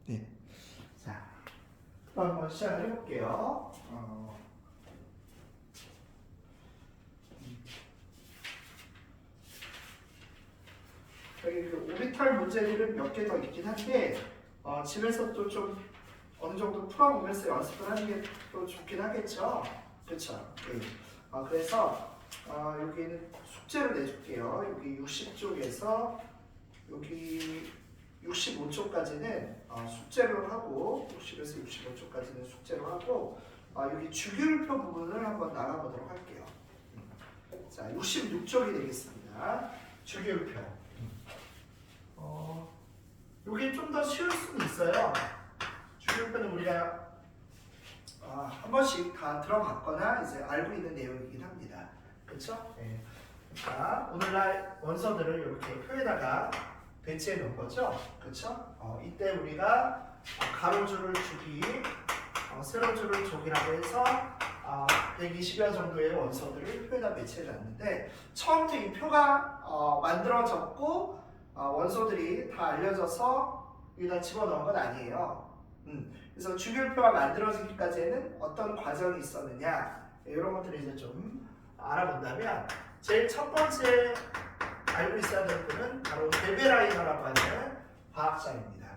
네. 자, 또 한번 시작을 해볼게요. 여기 그 오비탈 문제들은 몇 개 더 있긴 한데 집에서 또 좀 어느 정도 풀어보면서 연습을 하는 게 또 좋긴 하겠죠. 그렇죠. 네. 그래서 여기는 숙제를 내줄게요. 여기 60쪽에서 여기 65쪽까지는 숙제로 하고 60에서 65쪽까지는 숙제로 하고 여기 주기율표 부분을 한번 나가보도록 할게요. 자, 66쪽이 되겠습니다. 주기율표. 여기 좀 더 쉬울 수는 있어요. 주기율표는 우리가 한 번씩 다 들어봤거나 이제 알고 있는 내용이긴 합니다. 그렇죠? 네. 자, 오늘날 원서들을 이렇게 표에다가 배치해 놓은 거죠. 그렇죠? 이때 우리가 가로줄을 주기, 세로줄을 족이라고 해서 120여 정도의 원서들을 표에다 배치해 놨는데 처음부터 이 표가 만들어졌고 원소들이 다 알려져서 여기다 집어넣은 건 아니에요. 그래서 주기율표가 만들어지기까지는 어떤 과정이 있었느냐 이런 것들을 이제 좀 알아본다면 제일 첫 번째 알고 있어야 될 분은 바로 데베라이너라고 하는 과학자입니다.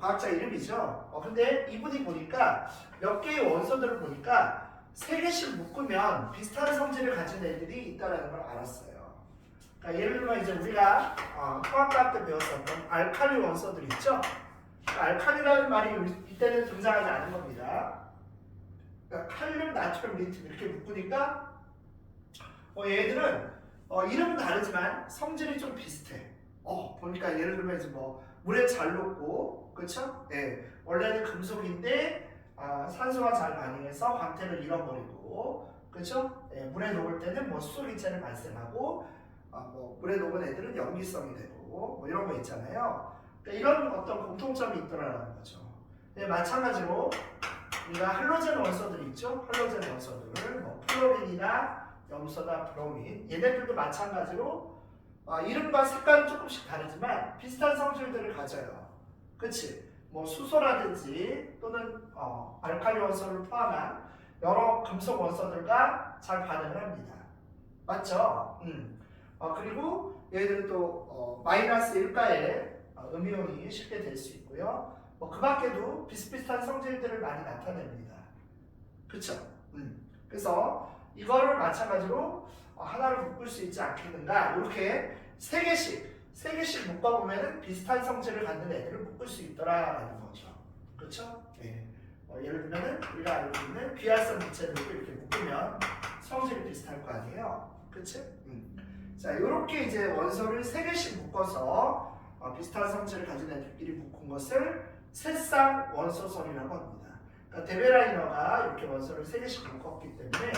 과학자 이름이죠. 근데 이분이 보니까 몇 개의 원소들을 보니까 3개씩 묶으면 비슷한 성질을 가진 애들이 있다는 걸 알았어요. 그러니까 예를 들면 이제 우리가 화학과학 때 배웠었던 알칼리 원소들 있죠. 그러니까 알칼리라는 말이 이때는 등장하지 않은 겁니다. 그러니까 칼륨, 나트륨, 리튬 이렇게 묶으니까 얘들은 이름은 다르지만 성질이 좀 비슷해. 보니까 예를 들면 이제 뭐 물에 잘 녹고, 그렇죠? 예, 원래는 금속인데 산소와 잘 반응해서 광택을 잃어버리고, 그렇죠? 예, 물에 녹을 때는 뭐 수소기체를 발생하고, 뭐 물에 녹은 애들은 염기성이 되고, 뭐 이런 거 있잖아요. 그러니까 이런 어떤 공통점이 있더라는 거죠. 예, 마찬가지로 우리가 할로젠 원소들 있죠? 할로젠 원소들, 뭐 플로린이나 염소나 브로민, 얘네들도 마찬가지로 이름과 색깔은 조금씩 다르지만 비슷한 성질들을 가져요. 그치? 뭐 수소라든지 또는 알칼리 원소를 포함한 여러 금속 원소들과 잘 반응을 합니다. 맞죠? 그리고 얘들은 또 마이너스 1가의 음이온이 쉽게 될 수 있고요. 그 밖에도 비슷비슷한 성질들을 많이 나타냅니다. 그쵸? 그래서 이거를 마찬가지로 하나를 묶을 수 있지 않겠는가? 이렇게 3개씩 묶어보면 비슷한 성질을 갖는 애들을 묶을 수 있더라라는 거죠. 그렇죠? 네. 예를 들면 우리가 알고 있는 비활성 기체들도 이렇게 묶으면 성질이 비슷할 거 아니에요. 그치? 자, 이렇게 이제 원소를 3개씩 묶어서 비슷한 성질을 가진 애들끼리 묶은 것을 새쌍 원소설이라고 합니다. 그러니까 데베라이너가 이렇게 원소를 3개씩 묶었기 때문에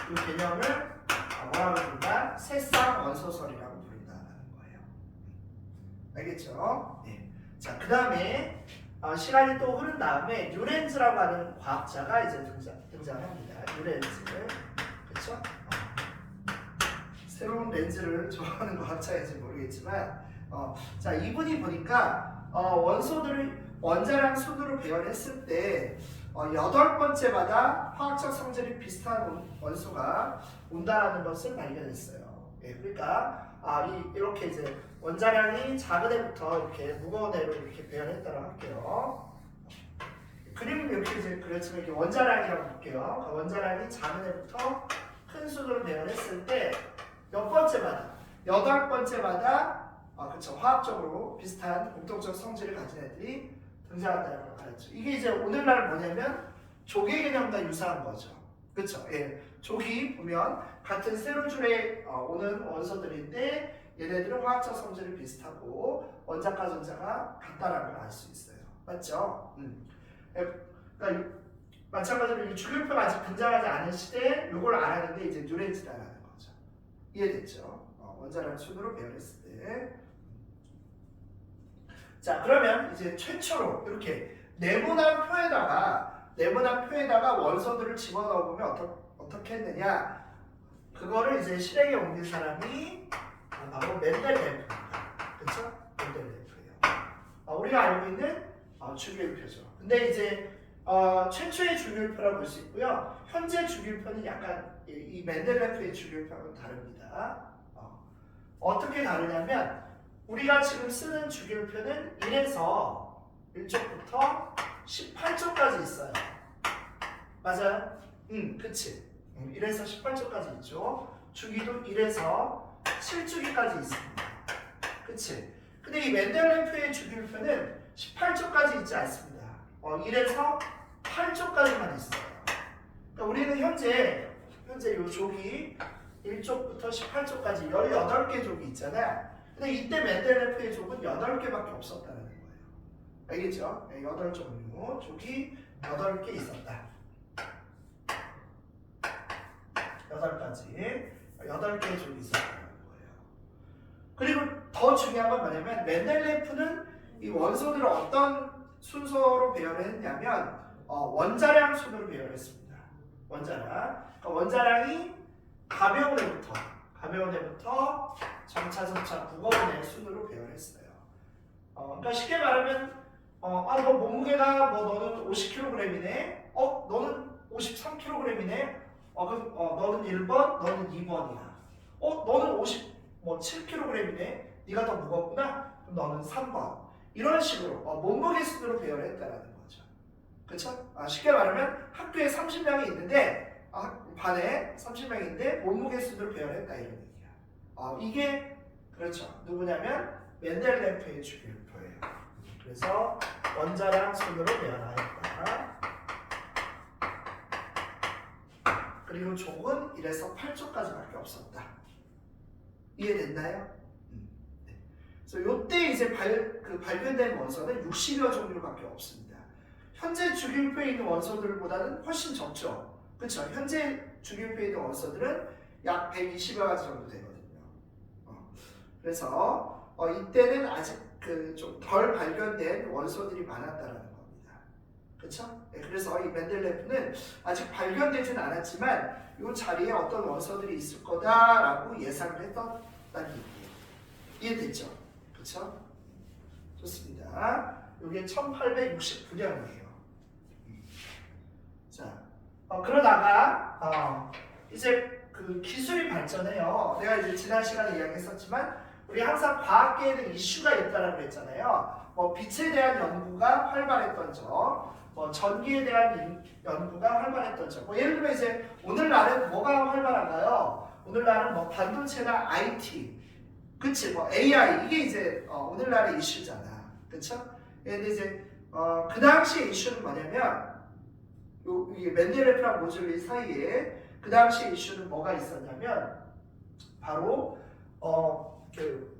이 개념을 뭐라고 부른다? 새쌍 원소설이라고 부른다는 거예요. 알겠죠? 네. 자, 그 다음에 시간이 또 흐른 다음에 뉴렌즈라고 하는 과학자가 이제 등장합니다. 뉴렌즈. 그렇죠? 새로운 렌즈를 좋아하는 과학자인지 모르겠지만 자, 이분이 보니까 원소들을 원자량 순으로 배열했을 때 8번째마다 화학적 성질이 비슷한 원소가 온다라는 것을 발견했어요. 예, 그러니까 이렇게 이제 원자량이 작은 애부터 이렇게 무거운 애로 이렇게 배열했다고 할게요. 그림은 이렇게 이제 그렸지만 이게 원자량이라고 볼게요. 그러니까 원자량이 작은 애부터 큰 수를 배열했을 때 몇 번째마다 8번째마다 그쵸, 화학적으로 비슷한 공통적 성질을 가진 애들이 등장한다는 걸 알았죠. 이게 이제 오늘날 뭐냐면 조개 개념과 유사한 거죠. 그쵸? 예. 조기 보면 같은 세로줄에 오는 원소들인데 얘네들은 화학적 성질이 비슷하고 원자과 전자가 같다라는 걸 알 수 있어요. 맞죠? 그러니까 마찬가지로 주기율표가 아직 등장하지 않은 시대에 이걸 알았는데 이제 뉴렌즈라는 거죠. 이해됐죠? 원자량 순으로 배열했을 때. 자, 그러면 이제 최초로 이렇게 네모난 표에다가 원소들을 집어넣어보면 어떻게 했느냐? 그거를 이제 실행에 옮긴 사람이 바로 멘델레프입니다. 그렇죠? 멘델레프예요. 우리가 알고 있는 주기율표죠. 근데 이제 최초의 주기율표라고 볼 수 있고요. 현재 주기율표는 약간 이 멘델레프의 주기율표하고는 다릅니다. 어떻게 다르냐면 우리가 지금 쓰는 주기율표는 1에서 1쪽부터 18쪽까지 있어요. 맞아요? 그치. 1에서 18쪽까지 있죠. 주기도 1에서 7주기까지 있습니다. 그치? 근데 이 멘델레프의 주기율표는 18쪽까지 있지 않습니다. 1에서 8쪽까지만 있어요. 그러니까 우리는 현재 이 족이 1쪽부터 18쪽까지 18개 족이 있잖아요. 근데 이때 멘델레프의 족은 8개밖에 없었다는 거예요. 알겠죠? 8종류 족이 8개 있었다. 8개의 족이 있었다는 거예요. 그리고 더 중요한 건 뭐냐면 멘델레프는 이 원소들을 어떤 순서로 배열했냐면 원자량 순으로 배열했습니다. 원자량. 그러니까 원자량이 가벼운 애부터 점차 무거운 애 순으로 배열했어요. 그러니까 쉽게 말하면 너 몸무게가 너는 50kg이네. 너는 53kg이네. 그럼 너는 1번, 너는 2번이야. 너는 57kg이네. 네가 더 무겁구나. 그럼 너는 3번. 이런 식으로 몸무게 순으로 배열했다라는 거죠. 그렇죠? 쉽게 말하면 학교에 30명이 있는데 반에 30명이 있는데 몸무게 순으로 배열했다 이런 얘기야. 이게 그렇죠. 누구냐면 멘델레프의 주기율표예요. 그래서 원자량 순으로 배열하였다. 그리고 족은 1에서 8쪽까지밖에 없었다. 이해됐나요? 네. 그래서 요때 이제 발견된 원소는 60여 종류밖에 없습니다. 현재 주기율표에 있는 원소들보다는 훨씬 적죠. 그렇죠? 현재 주기율표에 있는 원소들은 약 120여 가지 정도 되거든요. 그래서 이때는 아직 좀 덜 발견된 원소들이 많았다라는 겁니다. 그렇죠? 네, 그래서 이 멘델레프는 아직 발견되진 않았지만 이 자리에 어떤 원소들이 있을 거다라고 예상을 했다는 얘기예요. 이해됐죠? 그렇죠? 좋습니다. 이게 1869년이에요. 자, 그러다가 이제 그 기술이 발전해요. 내가 이제 지난 시간에 이야기했었지만 우리 항상 과학계에는 이슈가 있다라고 했잖아요. 빛에 대한 연구가 활발했던 점, 전기에 대한 연구가 활발했던 점. 예를 들면 이제 오늘날은 뭐가 활발한가요? 오늘날은 반도체나 IT, 그치? AI 이게 이제 오늘날의 이슈잖아, 그렇죠? 근데 이제 그 당시의 이슈는 뭐냐면 이게 멘델레프랑 모즐리 사이에 그 당시의 이슈는 뭐가 있었냐면 바로 그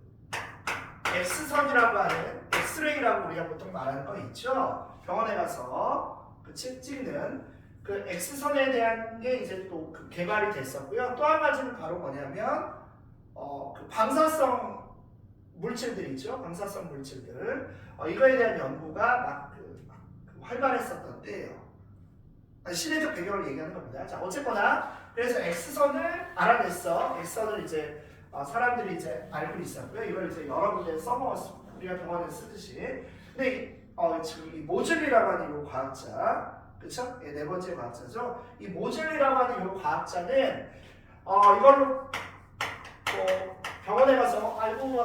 X선이라고 하는 엑스레이라고 우리가 보통 말하는 거 있죠. 병원에 가서 찍는 그 X선에 대한 게 이제 또 그 개발이 됐었고요. 또 한 가지는 바로 뭐냐면 그 방사성 물질들 있죠. 방사성 물질들 이거에 대한 연구가 활발했었던 때예요. 시대적 배경을 얘기하는 겁니다. 자, 어쨌거나 그래서 X선을 알아냈어. X선을 이제 사람들이 이제 알고 있었고요. 이걸 이제 여러 군데 써먹었습니다. 우리가 병원에 쓰듯이. 근데 지금 이 모즐리라고 하는 이 과학자, 그렇죠? 네 번째 과학자죠. 이 모즐리라고 하는 이 과학자는 이걸로 병원에 가서 아이고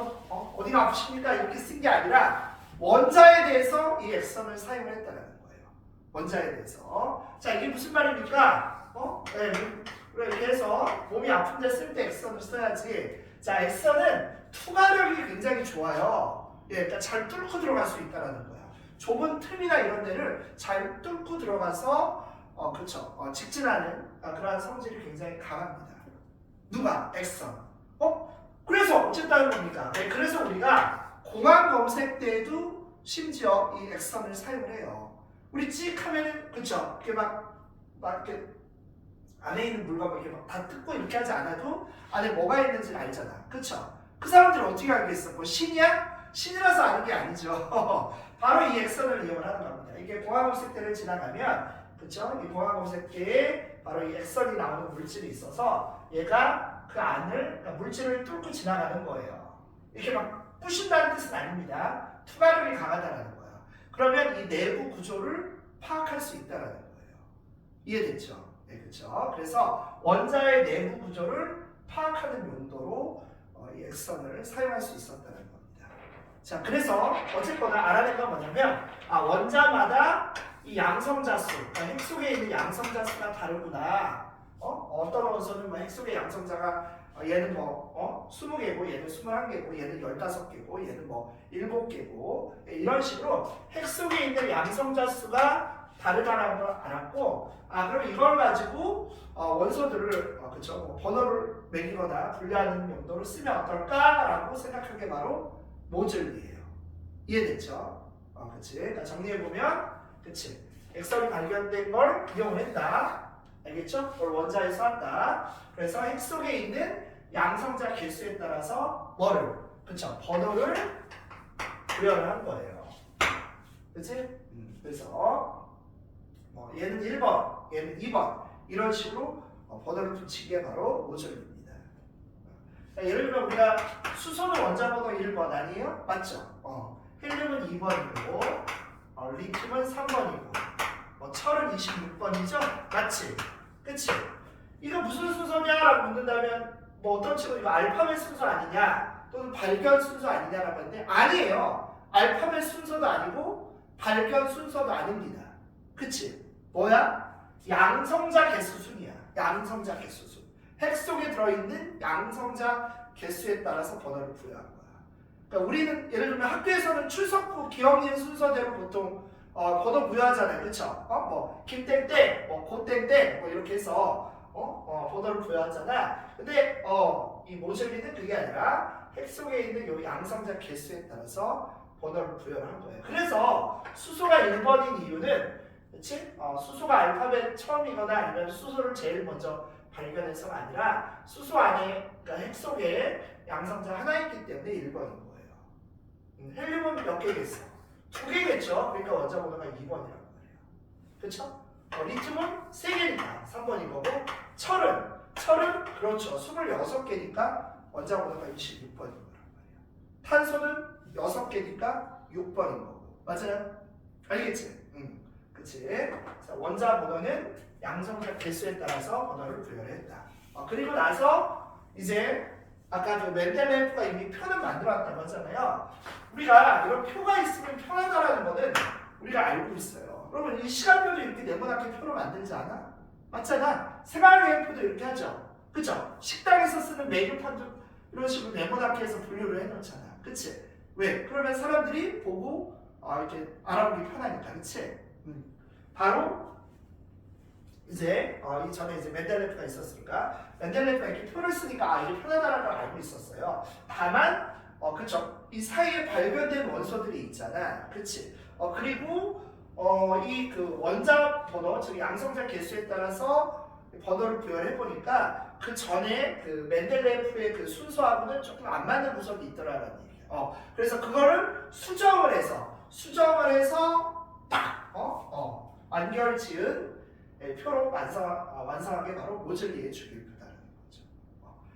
어디가 아프십니까 이렇게 쓴 게 아니라 원자에 대해서 이 X선을 사용을 했다는 거예요. 원자에 대해서. 자, 이게 무슨 말입니까? 네, 이렇게 해서 몸이 아픈데 쓸 때 X선을 써야지. 자, X선은 투과력이 굉장히 좋아요. 그러니까 잘 뚫고 들어갈 수 있다는 거야. 좁은 틈이나 이런 데를 잘 뚫고 들어가서 그렇죠. 직진하는 그러한 성질이 굉장히 강합니다. 누가? X선. 그래서 어쨌다는 겁니까? 네, 그래서 우리가 공항 검색 때에도 심지어 이 X선을 사용을 해요. 우리 찍 하면은 그렇죠. 이렇게 막 이렇게 안에 있는 물건 이렇게 막 다 뜯고 이렇게 하지 않아도 안에 뭐가 있는지를 알잖아. 그렇죠? 그 사람들은 어떻게 알겠어? 신이야? 신이라서 아는 게 아니죠. 바로 이 X선을 이용을 하는 겁니다. 이게 공항검색대를 지나가면 그렇죠? 이 공항검색대에 바로 이 X선이 나오는 물질이 있어서 얘가 그 안을 그러니까 물질을 뚫고 지나가는 거예요. 이렇게 막 부신다는 뜻은 아닙니다. 투과력이 강하다는 거예요. 그러면 이 내부 구조를 파악할 수 있다는 거예요. 이해됐죠? 네, 그렇죠. 그래서 원자의 내부 구조를 파악하는 용도로 이 액선을 사용할 수 있었다는 겁니다. 자, 그래서 어쨌거나 알아낸 건 뭐냐면 원자마다 이 양성자수, 그러니까 핵 속에 있는 양성자수가 다르구나. 어떤 원소는 핵 속의 양성자가 얘는 20개고 얘는 21개고 얘는 15개고 얘는 7개고 이런 식으로 핵 속에 있는 양성자 수가 다르다는 걸 알았고 그럼 이걸 가지고 원소들을 그쵸 번호를 매기거나 분류하는 용도로 쓰면 어떨까라고 생각한 게 바로 모듈리예요. 이해됐죠? 그치? 그러니까 정리해보면 그치? 액선이 발견된 걸 이용했다. 알겠죠? 그걸 원자에서 한다. 그래서 핵 속에 있는 양성자 개수에 따라서 뭐를? 그쵸? 번호를 부여를 한 거예요. 그치? 그래서 얘는 1번, 얘는 2번 이런 식으로 번호를 붙인 게 바로 모듈입니다. 예를 들면 우리가 수소는 원자 번호 1번 아니에요? 맞죠? 헬륨은 2번이고 리튬은 3번이고 철은 26번이죠? 맞지? 그치? 이거 무슨 순서냐라고 묻는다면 어떤 친구 이거 알파벳 순서 아니냐 또는 발견 순서 아니냐라고 하는데 아니에요. 알파벳 순서도 아니고 발견 순서도 아닙니다. 그치? 뭐야? 양성자 개수순이야. 양성자 개수순. 핵 속에 들어있는 양성자 개수에 따라서 번호를 부여한 거야. 그러니까 우리는 예를 들면 학교에서는 출석 후 기억니은 순서대로 보통 번호 부여하잖아요. 그쵸? 김땡땡, 고땡땡 이렇게 해서 번호를 부여하잖아. 근데 이 모듈리는 그게 아니라 핵 속에 있는 요 양성자 개수에 따라서 번호를 부여를 한 거예요. 그래서 수소가 1번인 이유는 그치? 수소가 알파벳 처음이거나 아니면 수소를 제일 먼저 발견해서가 아니라 수소 안에 그러니까 핵 속에 양성자 하나 있기 때문에 1번인 거예요. 헬륨은 몇 개겠어? 2개겠죠? 그러니까 원자 번호가 2번이라고 말해요. 그쵸? 리튬은 3개니까 3번인 거고 철은 그렇죠. 26개니까 원자 번호가 26번인 거란 말이에요. 탄소는 6개니까 6번인 거고 맞아요? 알겠지? 그치? 자, 원자 번호는 양성자 개수에 따라서 번호를 부여를 했다. 그리고 나서 이제 아까 그 멘델레프가 이미 표는 만들어놨다고 하잖아요. 우리가 이런 표가 있으면 편하다라는 거는 우리가 알고 있어요. 여러분 이 시간표도 이렇게 네모나게 표로 만들지 않아? 맞잖아. 생활여행표도 이렇게 하죠. 그쵸? 식당에서 쓰는 메뉴판도 이런 식으로 네모나게 해서 분류를 해놓잖아. 그치? 왜? 그러면 사람들이 보고 이렇게 알아보기 편하니까. 그치? 바로 이제 이전에 이제 멘델레프가 있었으니까 멘델레프가 이렇게 표를 쓰니까 이게 편하다는 걸 알고 있었어요. 다만 그쵸? 이 사이에 발견된 원소들이 있잖아. 그치? 그리고 이 그 원자 번호, 즉 양성자 개수에 따라서 번호를 부여를 해보니까 그 전에 그 멘델레프의 그 순서하고는 조금 안 맞는 구석이 있더라는 얘기예요. 그래서 그거를 수정을 해서 딱 완결 지은 표로 완성한 게 바로 모듈리의 주기율표다라는 거죠.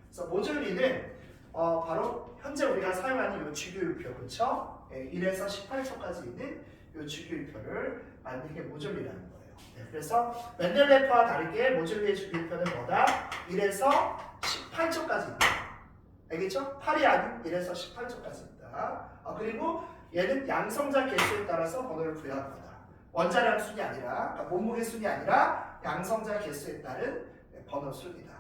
그래서 모듈리는 바로 현재 우리가 사용하는 이 주기율표, 그렇죠? 1에서 18초까지 있는 이 주기율표를 만든 게 모듈리라는 거예요. 그래서 멘델레프와 다르게 모듈리의 주기율표는 뭐다? 1에서 18초까지 있다. 알겠죠? 8이 아닌 1에서 18초까지 있다. 그리고 얘는 양성자 개수에 따라서 번호를 부여한 거다. 원자량 순이 아니라, 그러니까 몸무게 순이 아니라 양성자 개수에 따른 번호 순이다.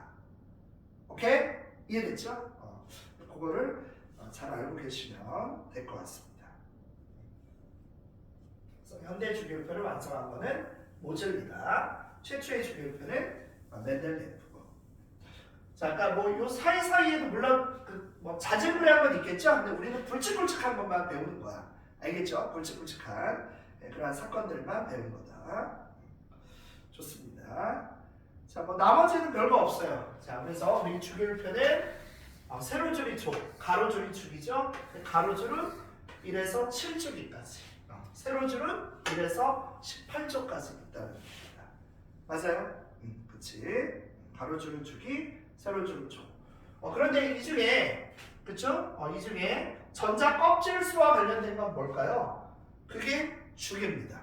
오케이? 이해됐죠? 그거를 잘 알고 계시면 될 것 같습니다. 그래서 현대 주기율표를 완성한 거는 모듈리다. 최초의 주기율표는 멘델레프고. 자, 아까 요 사이사이에도 물론 자질구레한 건 있겠죠? 근데 우리는 굵직굵직한 것만 배우는 거야. 알겠죠? 굵직굵직한 그러한 사건들만 배운 거다. 좋습니다. 자, 나머지는 별거 없어요. 자, 그래서 우리 주기율표는 세로줄이 조, 가로줄이 축이죠. 가로줄은 1에서 7주기까지, 세로줄은 1에서 18조까지 있다는 겁니다. 맞아요? 그치? 가로줄은 주기, 세로줄은 조. 그런데 이 중에, 그쵸? 이 중에 전자 껍질 수와 관련된 건 뭘까요? 그게 주기입니다.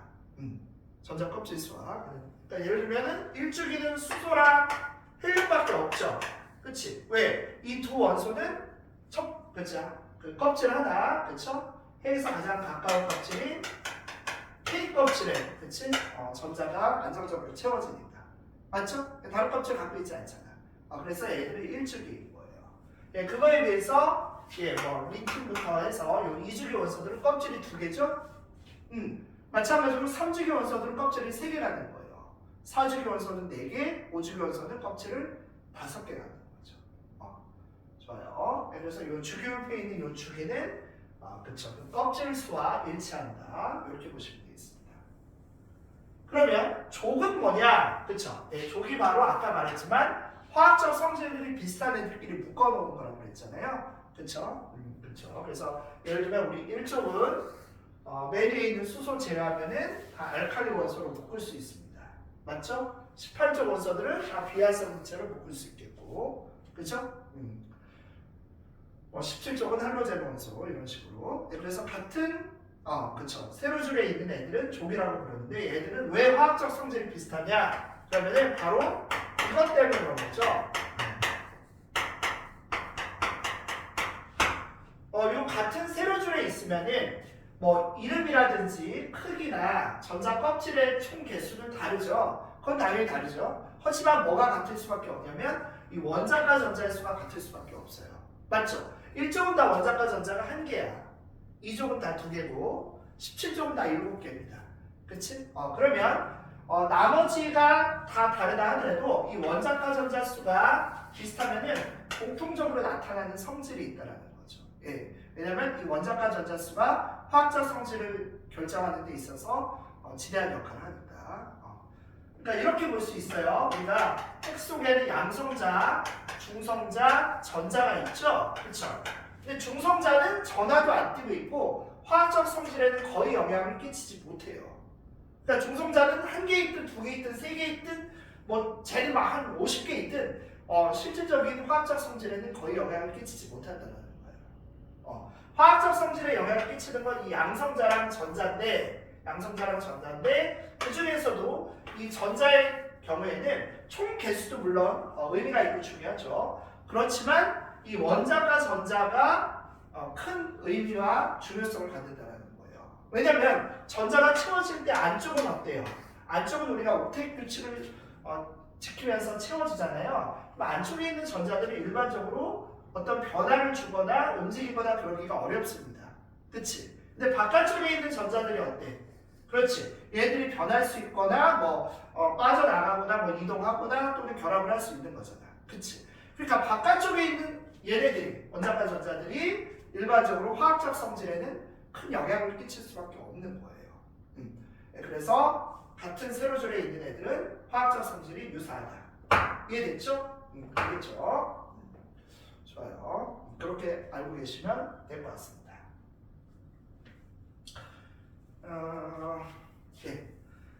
전자 껍질 수와. 그러니까 예를 들면은 1주기는 수소랑 헬륨밖에 없죠. 그치? 왜? 이 두 원소는 그쵸? 그 껍질 하나, 그쵸? 해에서 가장 가까운 껍질인 K 껍질에, 그치? 전자가 안정적으로 채워지니까. 맞죠? 다른 껍질 갖고 있지 않잖아. 그래서 얘들이 1주기인 거예요. 예, 그거에 비해서 뭐 리튬부터 해서 요 2주기 원소들은 껍질이 2개죠? 마찬가지로 3주기 원소들은 껍질이 3개라는 거예요. 4주기 원소는 4개, 5주기 원소는 껍질을 5개라는 거죠. 좋아요. 그래서 요 주기율표에 있는 요 주기는 그쵸, 그 껍질 수와 일치한다. 이렇게 보시면 되겠습니다. 그러면 족은 뭐냐? 그쵸? 네, 족이 바로 아까 말했지만 화학적 성질들이 비슷한 애들끼리 묶어놓은 거라고 그랬잖아요. 그쵸? 그쵸. 그래서 예를 들면 우리 1족은 맨 위에 있는 수소 제외하면은 다 알칼리 원소로 묶을 수 있습니다. 맞죠? 18족 원소들은 다 비활성 물체로 묶을 수 있겠고, 그쵸? 17쪽은 할로젠 원소 이런 식으로. 네, 그래서 같은 그쵸, 세로줄에 있는 애들은 족이라고 부르는데 얘들은 왜 화학적 성질이 비슷하냐? 그러면은 바로 이것 때문에 그런 거죠. 요 같은 세로줄에 있으면은 뭐 이름이라든지 크기나 전자 껍질의 총 개수는 다르죠. 그건 당연히 다르죠. 하지만 뭐가 같을 수밖에 없냐면 이 원자과 전자의 수가 같을 수밖에 없어요. 맞죠? 1족은 다 원자과 전자가 1개야. 2족은 다 2개고 17족은 다 7개입니다. 그치? 그러면 나머지가 다 다르다 하더라도 이 원자과 전자 수가 비슷하면은 공통적으로 나타나는 성질이 있다라는 거죠. 예. 왜냐면 이 원자과 전자 수가 화학적 성질을 결정하는 데 있어서 지대한 역할을 하니까. 그러니까 이렇게 볼 수 있어요. 우리가 핵 속에는 양성자, 중성자, 전자가 있죠? 그렇죠? 근데 중성자는 전하도 안 띄고 있고 화학적 성질에는 거의 영향을 끼치지 못해요. 그러니까 중성자는 1개 있든 2개 있든 3개 있든 뭐 쟤는 막 한 50개 있든 실질적인 화학적 성질에는 거의 영향을 끼치지 못한다는 거예요. 화학적 성질에 영향을 끼치는 건 이 양성자랑 전자인데 그 중에서도 이 전자의 경우에는 총 개수도 물론 의미가 있고 중요하죠. 그렇지만 이 원자과 전자가 큰 의미와 중요성을 갖는다는 거예요. 왜냐하면 전자가 채워질 때 안쪽은 어때요? 안쪽은 우리가 옥텟 규칙을 지키면서 채워지잖아요. 안쪽에 있는 전자들이 일반적으로 어떤 변화를 주거나 움직이거나 그러기가 어렵습니다. 그치? 근데 바깥쪽에 있는 전자들이 어때? 그렇지. 얘들이 변할 수 있거나 빠져나가거나 이동하거나 또는 결합을 할 수 있는 거잖아. 그치? 그러니까 바깥쪽에 있는 얘네들이 원자과 전자들이 일반적으로 화학적 성질에는 큰 영향을 끼칠 수밖에 없는 거예요. 그래서 같은 세로줄에 있는 애들은 화학적 성질이 유사하다. 이해됐죠? 알겠죠? 좋아요. 그렇게 알고 계시면 될 것 같습니다. 네.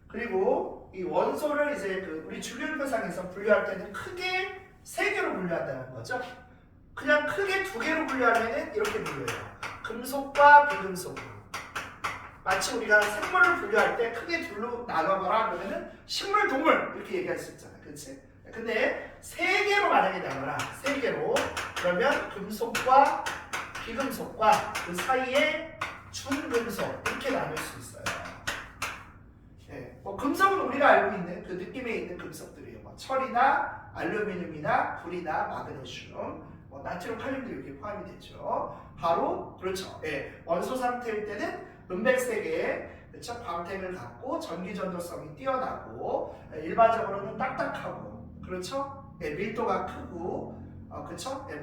그리고 이 원소를 이제 우리 주기율표상에서 분류할 때는 크게 3개로 분류한다는 거죠. 그냥 크게 2개로 분류하면은 이렇게 분류해요. 금속과 비금속으로. 마치 우리가 생물을 분류할 때 크게 둘로 나눠봐라 그러면은 식물, 동물 이렇게 얘기할 수 있잖아요. 그치? 근데 3개로 만약에 나눠라. 3개로. 그러면 금속과 비금속과 그 사이에 준금속 이렇게 나눌 수 있어요. 네. 금속은 우리가 알고 있는 그 느낌에 있는 금속들이에요. 철이나 알루미늄이나 불이나 마그네슘, 나트륨, 칼륨도 여기에 포함이 되죠. 바로 그렇죠. 네. 원소 상태일 때는 은백색의 그렇죠? 광택을 갖고 전기 전도성이 뛰어나고 일반적으로는 딱딱하고 그렇죠? 네. 밀도가 크고 그렇죠? 네.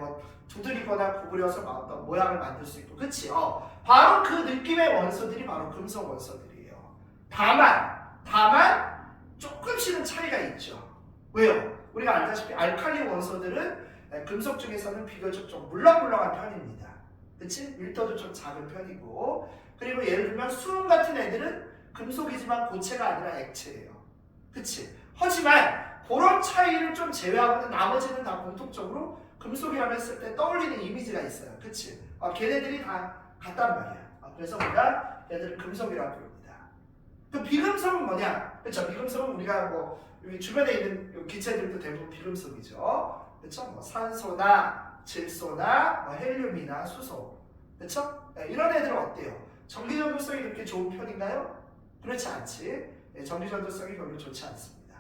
두드리거나 구부려서 어떤 모양을 만들 수 있고, 그치? 바로 그 느낌의 원소들이 바로 금속 원소들이에요. 다만 조금씩은 차이가 있죠. 왜요? 우리가 알다시피 알칼리 원소들은 금속 중에서는 비교적 좀 물렁물렁한 편입니다. 그치? 밀도도 좀 작은 편이고, 그리고 예를 들면 수은 같은 애들은 금속이지만 고체가 아니라 액체예요. 그치? 하지만 그런 차이를 좀 제외하고는 나머지는 다 공통적으로 금속이라고 했을 때 떠올리는 이미지가 있어요. 그치? 걔네들이 다 같단 말이야. 그래서 우리가 얘들을 금속이라고 부릅니다. 그 비금속은 뭐냐? 그렇죠. 비금속은 우리가 뭐 여기 주변에 있는 기체들도 대부분 비금속이죠. 그렇죠. 뭐 산소나 질소나 뭐 헬륨이나 수소. 그렇죠? 네, 이런 애들은 어때요? 전기 전도성이 그렇게 좋은 편인가요? 그렇지 않지. 네, 전기 전도성이 별로 좋지 않습니다.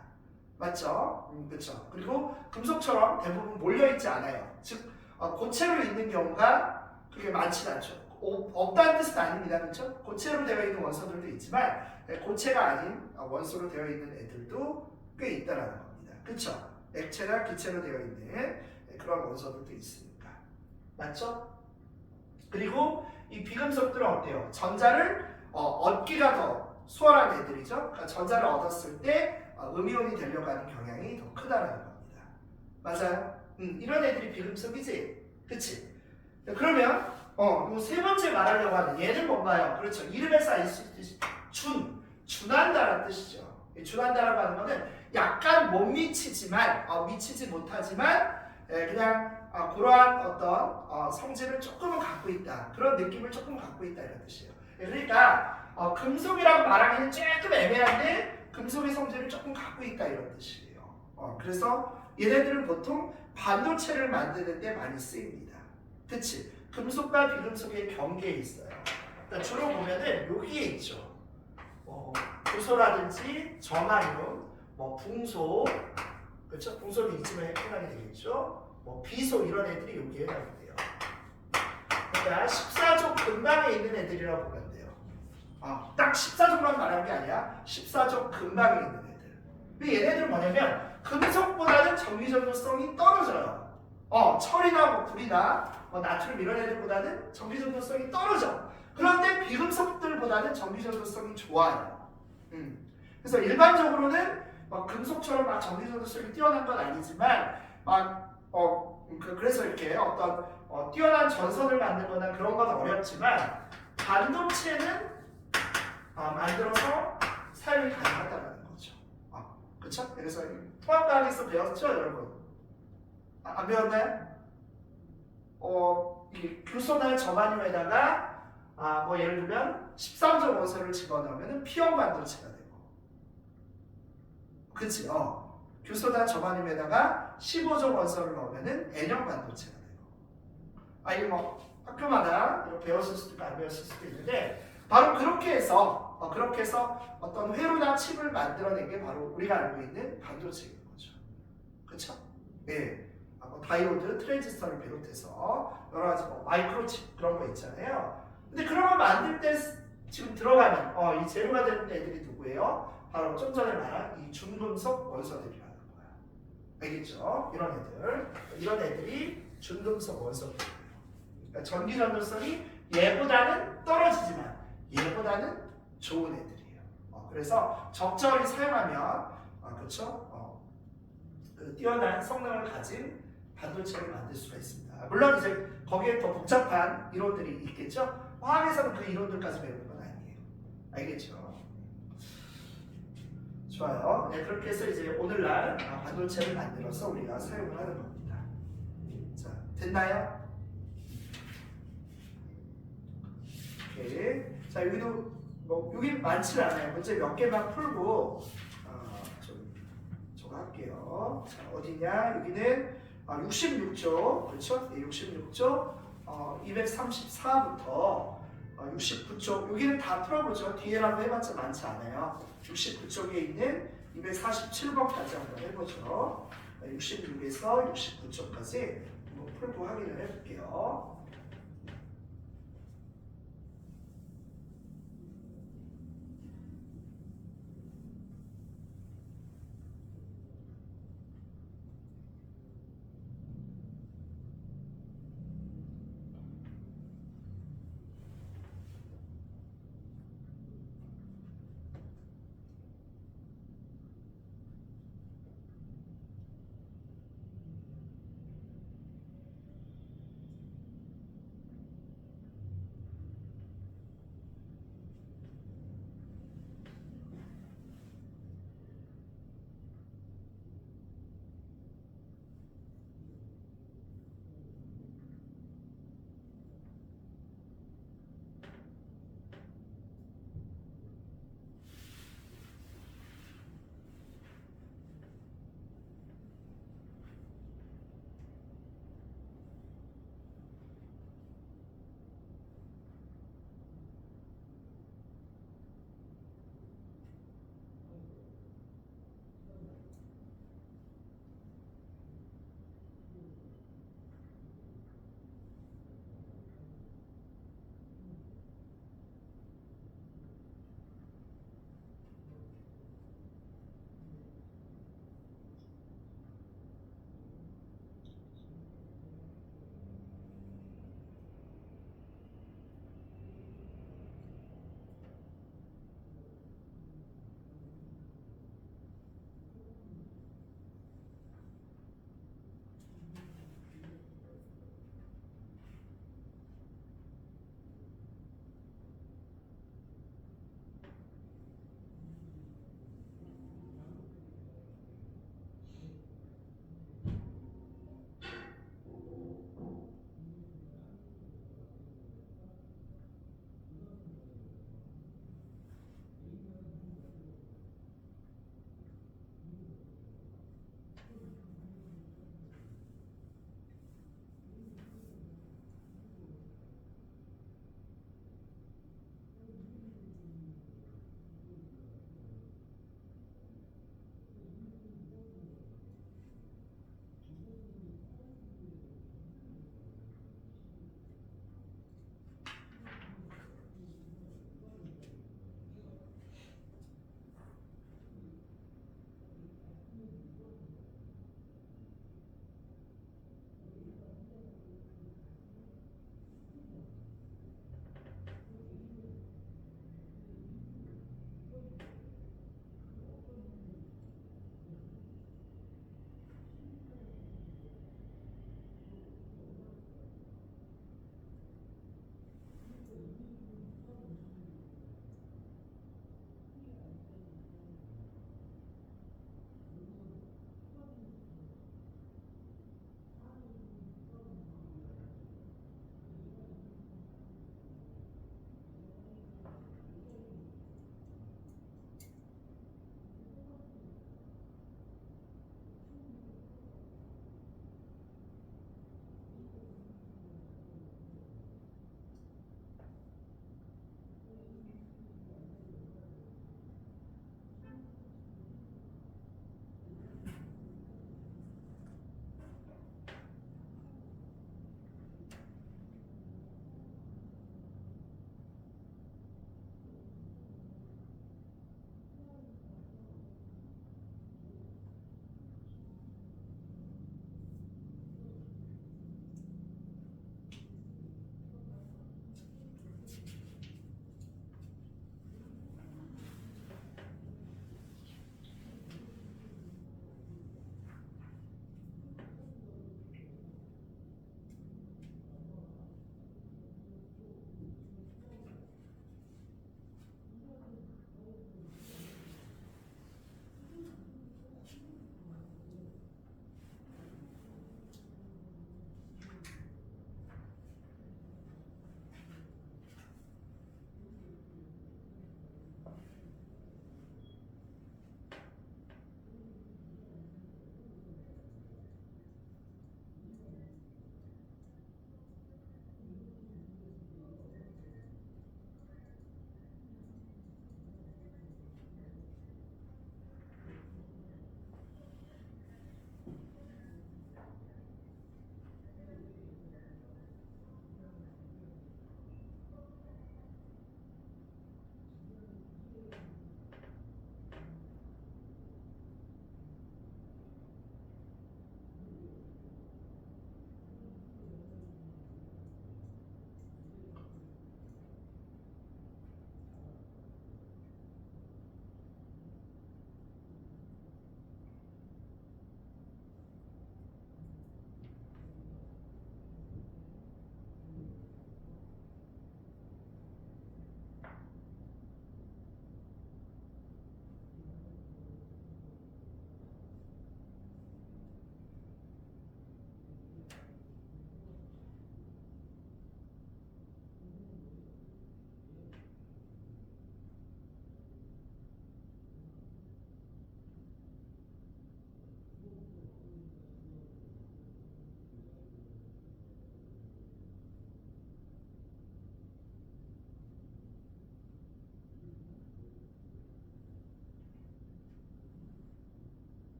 맞죠? 그렇죠. 그리고 금속처럼 대부분 몰려있지 않아요. 즉 고체로 있는 경우가 그렇게 많지는 않죠. 없다는 뜻은 아닙니다. 그렇죠? 고체로 되어 있는 원소들도 있지만 고체가 아닌 원소로 되어 있는 애들도 꽤 있다라는 겁니다. 그렇죠? 액체나 기체로 되어 있는 그런 원소들도 있으니까. 맞죠? 그리고 이 비금속들은 어때요? 전자를 얻기가 더 수월한 애들이죠. 그러니까 전자를 얻었을 때 음이온이 되려고 하는 경향이 더 크다라는 겁니다. 맞아요? 이런 애들이 비금속이지? 그치? 그러면 이 세 번째 말하려고 하는 얘는 뭔가요? 그렇죠. 이름에서 알 수 있듯이 준한다라는 뜻이죠. 준한다라고 하는 거는 약간 못 미치지만 미치지 못하지만 그냥 그러한 어떤 성질을 조금은 갖고 있다. 그런 느낌을 조금 갖고 있다 이런 뜻이에요. 그러니까 금속이라고 말하기는 조금 애매한데 금속의 성질을 조금 갖고 있다 이런 뜻이에요. 그래서 얘네들은 보통 반도체를 만드는 데 많이 쓰입니다. 그치? 금속과 비금속의 경계에 있어요. 그러니까 주로 보면은 여기에 있죠. 부소라든지 정화용, 뭐 붕소, 그렇죠? 붕소는 이쯤에 해당이 되겠죠. 뭐 비소 이런 애들이 여기에 해당이 돼요. 그러니까 14족 근방에 있는 애들이라고 보면 돼요. 딱 14족만 말하는 게 아니라 14족 근방에 있는 애들. 근데 얘네들은 뭐냐면 금속보다는 전기전도성이 떨어져요. 철이나 뭐 불이나 뭐 나트륨 이런 애들보다는 전기전도성이 떨어져. 그런데 비금속들보다는 전기전도성이 좋아요. 그래서 일반적으로는 금속처럼 막 전기전도성이 뛰어난 건 아니지만 그래서 이렇게 어떤 뛰어난 전선을 만들거나 그런 건 어렵지만 반도체는 만들어서 사용이 가능하다는 거죠. 그렇죠? 그래서 통합과학에서 배웠죠, 여러분? 안 배웠나요? 이 규소나 저반유에다가 뭐 예를 들면 13조 원소를 집어넣으면 P형 반도체가 되고, 그치? 규소나 저반유에다가 15조 원소를 넣으면 N형 반도체가 되고. 이거 뭐 학교마다 이렇게 배웠을 수도 있고 안 배웠을 수도 있는데 바로 그렇게 해서 어떤 회로나 칩을 만들어낸 게 바로 우리가 알고 있는 반도체인 거죠. 그렇죠? 네. 다이오드, 트랜지스터를 비롯해서 여러 가지 마이크로칩 그런 거 있잖아요. 근데 그런 거 만들 때 지금 들어가는 이 재료가 되는 애들이 누구예요? 바로 좀 전에 말한 이 준금속 원소들이라는 거야. 알겠죠? 이런 애들이 준금속 원소들이에요. 그러니까 전기 전도성이 얘보다는 떨어지지만 얘보다는 좋은 애들이에요. 그래서 적절히 사용하면 그렇죠? 그 뛰어난 성능을 가진 반도체를 만들 수가 있습니다. 물론 이제 거기에 더 복잡한 이론들이 있겠죠. 화학에서는 그 이론들까지 배우는 건 아니에요. 알겠죠? 좋아요. 네, 그렇게 해서 이제 오늘날 반도체를 만들어서 우리가 사용을 하는 겁니다. 자, 됐나요? 오케이. 자, 여기도 여기 많지 않아요. 문제 몇 개만 풀고 좀 저거 할게요. 자, 어디냐? 여기는 66조, 그렇죠? 네, 66조 234부터 69쪽, 여기는 다 풀어보죠. 뒤에라고 해봤자 많지 않아요. 69쪽에 있는 247번까지 한번 해보죠. 66에서 69쪽까지 한번 풀고 확인을 해볼게요.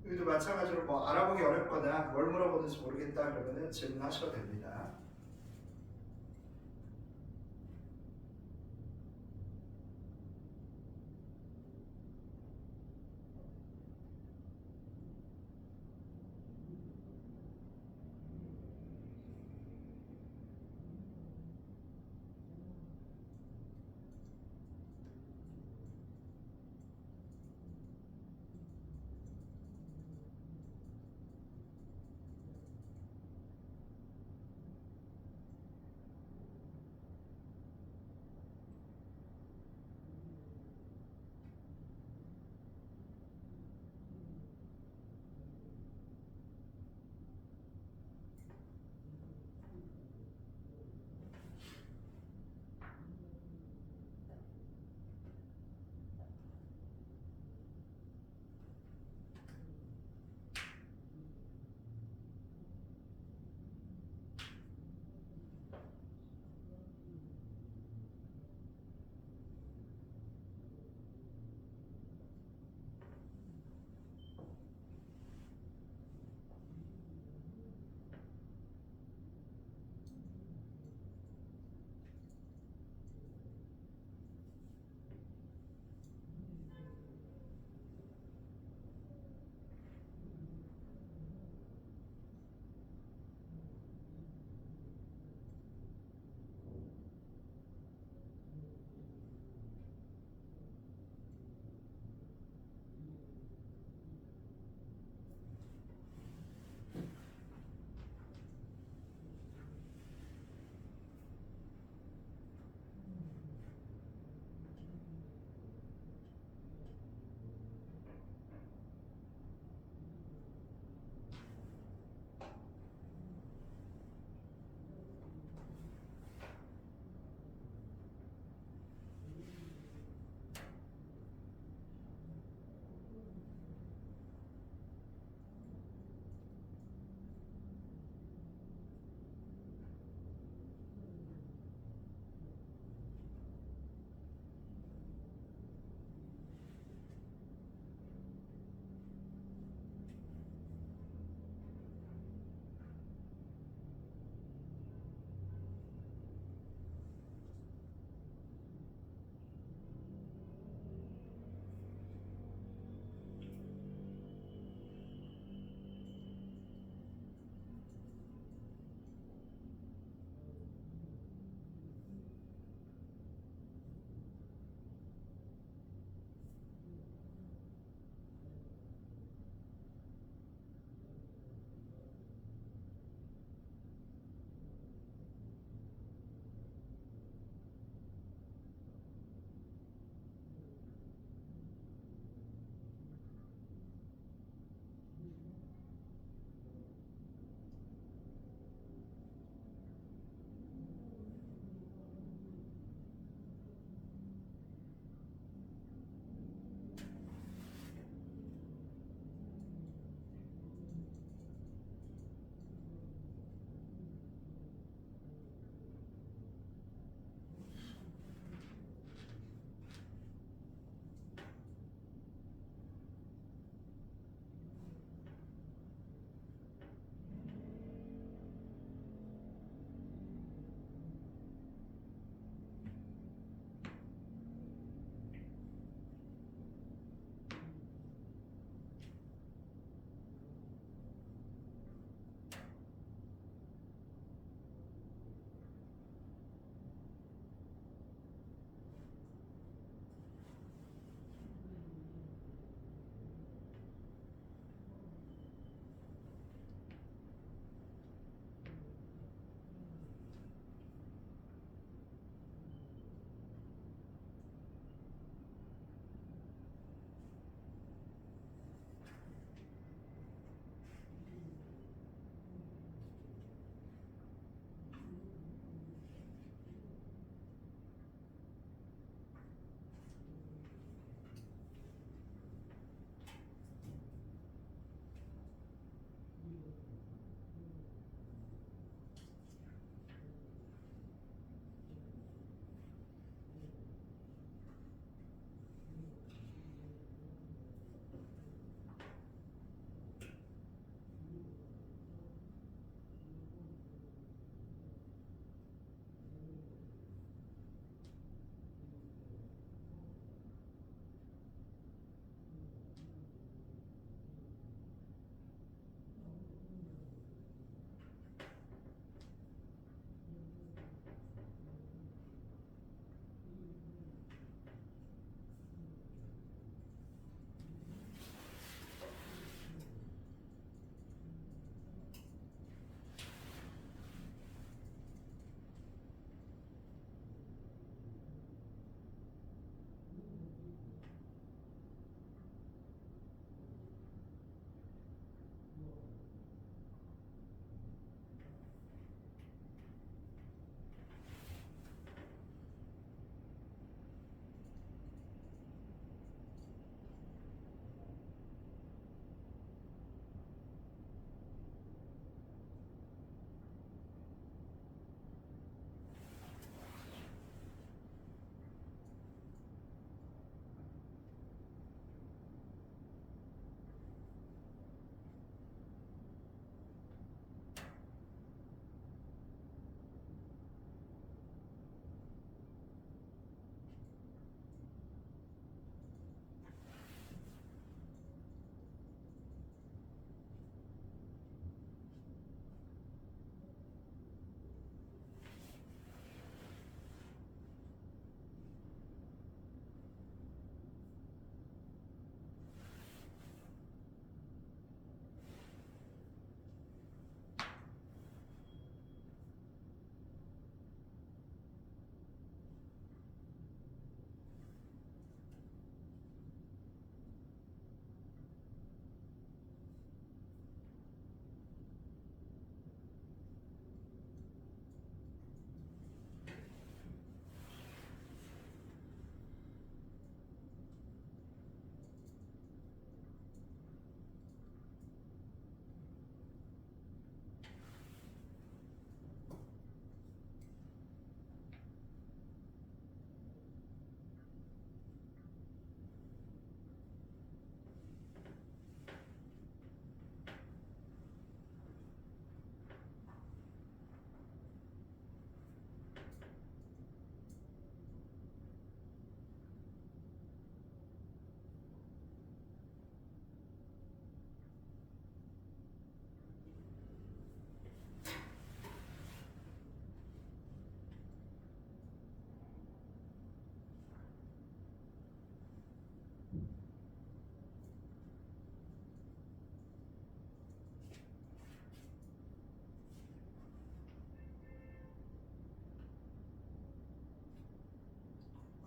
여기도 마찬가지로 뭐 알아보기 어렵거나 뭘 물어보는지 모르겠다 그러면은 질문하셔도 됩니다.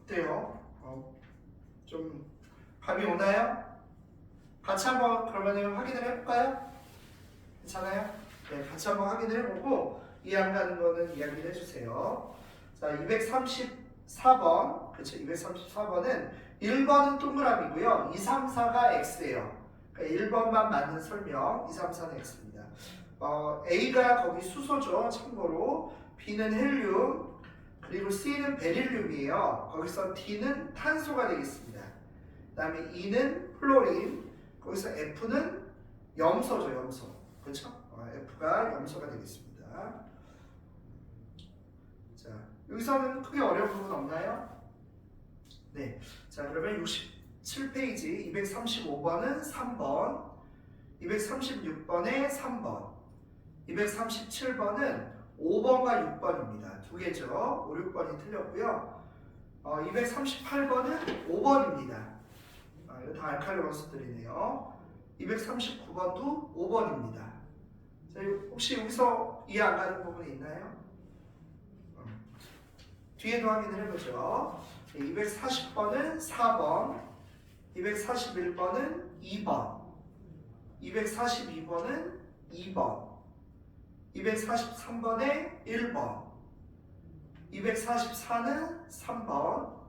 어때요? 좀 감이 오나요? 같이 한번 그러면 확인을 해볼까요? 괜찮아요? 네, 같이 한번 확인을 해보고 이해 안 가는 거는 이야기를 해주세요. 자, 234번, 그렇죠? 234번은 1번은 동그라미고요. 2, 3, 4가 X예요. 그러니까 1번만 맞는 설명, 2, 3, 4는 X입니다. A가 거기 수소죠. 참고로 B는 헬륨, 그리고 C는 베릴륨이에요. 거기서 D는 탄소가 되겠습니다. 그 다음에 E는 플로린, 거기서 F는 염소죠. 염소. 그렇죠? F가 염소가 되겠습니다. 자, 여기서는 크게 어려운 부분 없나요? 네. 자, 그러면 67페이지 235번은 3번, 236번에 3번, 237번은 5번과 6번입니다. 두 개죠. 5, 6번이 틀렸고요. 238번은 5번입니다. 이거 다 알칼리 원소들이네요. 239번도 5번입니다. 자, 혹시 여기서 이해 안 가는 부분이 있나요? 뒤에도 확인을 해보죠. 240번은 4번, 241번은 2번, 242번은 2번, 243번에 1번, 244는 3번,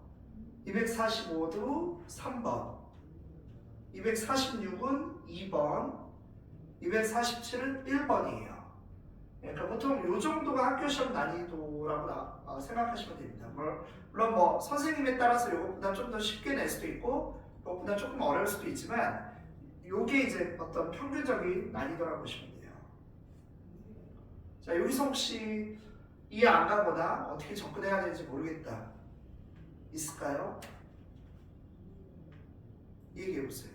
245도 3번, 246은 2번, 247은 1번이에요. 그러니까 보통 이 정도가 학교 시험 난이도라고 생각하시면 됩니다. 물론 뭐 선생님에 따라서 이것보다 좀 더 쉽게 낼 수도 있고 이것보다 조금 어려울 수도 있지만 이게 이제 어떤 평균적인 난이도라고 보시면 돼요. 자, 여기서 혹시 이해 안 가거나 어떻게 접근해야 되는지 모르겠다 있을까요? 얘기해 보세요.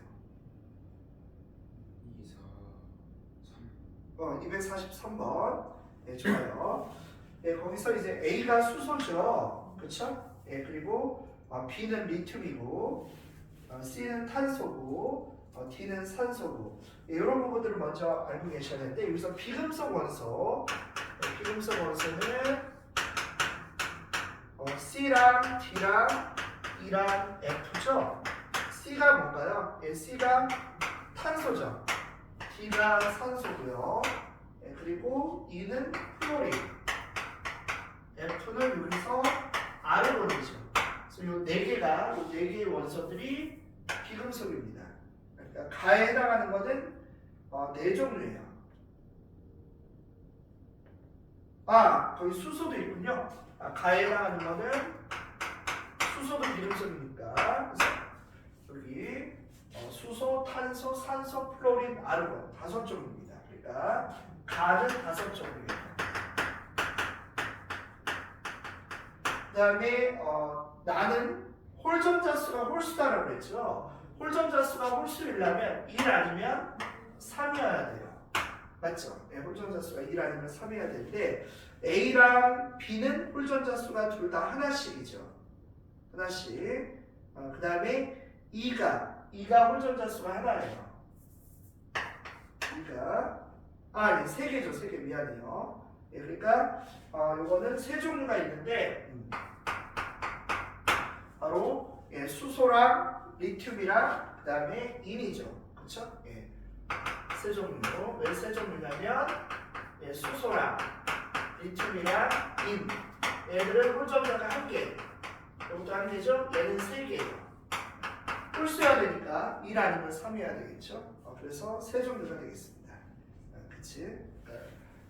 243번. 네, 좋아요. 네, 거기서 이제 A가 수소죠. 그쵸? 네, 그리고 B는 리튬이고, C는 탄소고, D는 산소고. 네, 이런 부분들을 먼저 알고 계셔야 되는데, 여기서 비금속 원소. 네, 비금속 원소는 C랑 D랑 E랑 F죠? C가 뭔가요? 네, C가 탄소죠. D가 산소고요. 네, 그리고 E는 플로린, F는 여기서 아르곤이죠. 그래서 이 네 개의 원소들이 비금속입니다. 그러니까 가에 해당하는 것은 네 종류예요. 거기 수소도 있군요. 가에 해당하는 것은 수소도 비금속이니까. 그래서 여기 수소, 탄소, 산소, 플로린, 아르곤 5종입니다. 그러니까 가는 5종이에요. 그 다음에 나는 홀전자수가 홀수다라고 했죠. 홀전자수가 홀수이려면 1 아니면 3이어야 돼요. 맞죠? 네, 홀전자수가 1 아니면 3이어야 되는데 A랑 B는 홀전자수가 둘 다 하나씩이죠. 하나씩. 그 다음에 E가 홀전자수가 하나예요. E가 아니 3개죠. 3개 미안해요. 예, 그러니까 요거는 세 종류가 있는데 바로 수소랑 리튬이랑 그 다음에 인이죠. 그쵸? 예. 세 종류. 왜 세 종류냐면 수소랑 리튬이랑 인 얘들은 홀전자가 1개. 이것도 1개죠? 얘는 3개예요. 홀수여야 되니까 1 아니면 3이어야 되겠죠? 그래서 세 종류가 되겠습니다. 그치?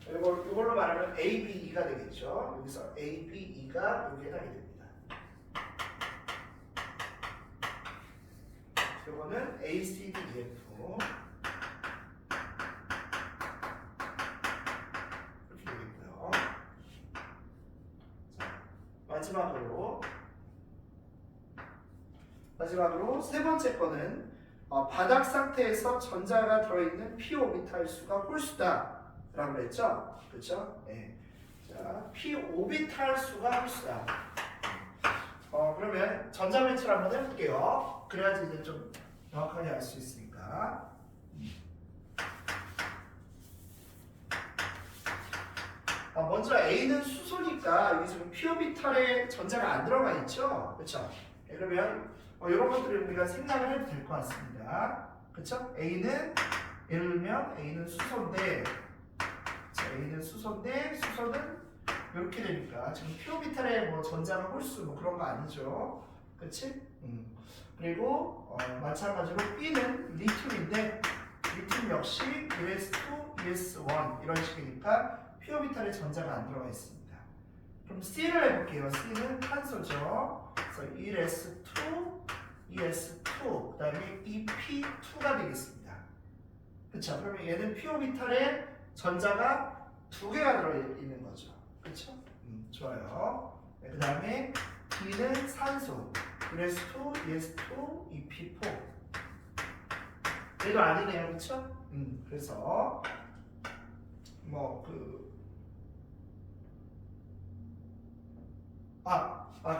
이걸로 말하면 A, B, E가 되겠죠? 여기서 A, B, E가 여기에 해당이 됩니다. 이거는 A, C, D, E, F 이렇게 되겠고요. 자, 마지막으로 세 번째 거는 바닥 상태에서 전자가 들어있는 p 오비탈 수가 홀수다 라고 했죠? 그렇죠? 네. 자, p 오비탈 수가 홀수다. 그러면 전자 매치를 한번 해볼게요. 그래야지 이제 좀 정확하게 알 수 있으니까. 먼저 A는 수소니까 여기 지금 피오비탈에 전자가 안 들어가 있죠? 그렇죠? 그러면 이런 것들을 우리가 생각을 해도 될 것 같습니다. 그렇죠? A는 예를 들면 A는 수소인데, 자, A는 수소인데 수소는 이렇게 되니까 지금 피오비탈에 뭐 전자가 홀수 뭐 그런 거 아니죠? 그렇지? 그리고 마찬가지로 B는 리튬인데 리튬 역시 ES2, ES1 이런 식이니까 피오비탈에 전자가 안 들어가 있습니다. 그럼 C를 해볼게요. C는 탄소죠. 그래서 ES2, ES2, 그 다음에 EP2가 되겠습니다. 그렇죠? 그러면 얘는 피오비탈에 전자가 두 개가 들어있는 거죠. 그렇죠? 좋아요. 네, 그 다음에 D는 산소, ES2, ES2, EP4. 얘도 아니네요, 그렇죠? 그래서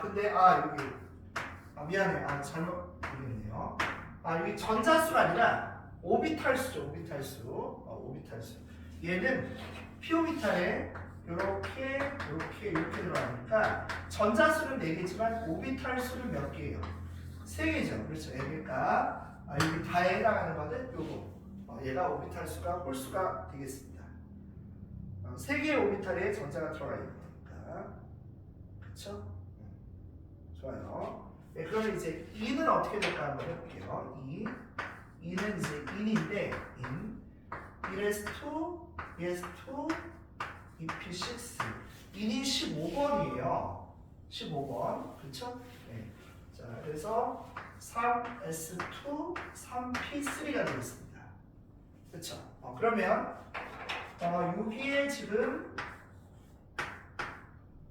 근데 여기 미안해, 잘못 보겠네요. 여기 전자수가 아니라 오비탈수죠, 오비탈수. 오비탈수. 얘는 피오비탈에 이렇게 들어가니까 전자수는 4개지만 오비탈 수는 몇 개예요? 3개죠. 그렇죠. 그러니까 여기 다에 해당하는 거는 요거. 얘가 오비탈 수가 홀수가 되겠습니다. 3개의 오비탈에 전자가 들어가 있는 거니까. 그렇죠? 좋아요. 네, 그러면 이제 E는 어떻게 될까 한번 해볼게요. E는 이제 인인데 ES2, ES2, EP6. 인이 15번이에요. 15번. 그렇죠? 네. 자, 그래서 3S2, 3P3가 되겠습니다. 그렇죠? 그러면 여기에 지금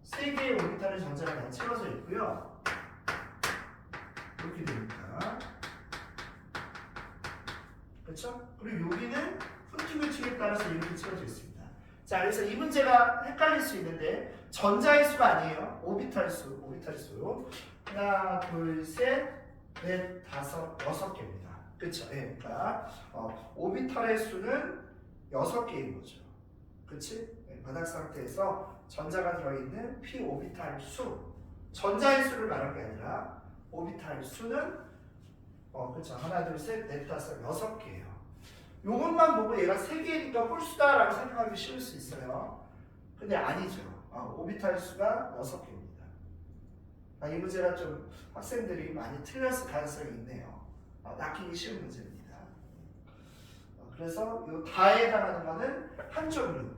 3개의 오비탈의 전자가 다 채워져 있고요. 이렇게 되니까. 그렇죠? 그리고 여기는 훈트 규칙에 따라서 이렇게 채워져 있습니다. 자, 그래서 이 문제가 헷갈릴 수 있는데 전자의 수가 아니에요. 오비탈 수. 하나, 둘, 셋, 넷, 다섯, 6개입니다. 그렇죠? 예, 그러니까 오비탈의 수는 6개인 거죠. 그렇지? 예, 바닥 상태에서 전자가 들어있는 p 오비탈 수. 전자의 수를 말한 게 아니라 오비탈 수는 그렇죠. 하나, 둘, 셋, 넷, 다섯, 6개예요. 요것만 보고 얘가 3개니까 홀수다라고 생각하기 쉬울 수 있어요. 근데 아니죠. 오비탈 수가 6개입니다. 이 문제가 좀 학생들이 많이 틀렸을 가능성이 있네요. 낚이기 쉬운 문제입니다. 그래서 요 다에 해당하는 거는 한 종류.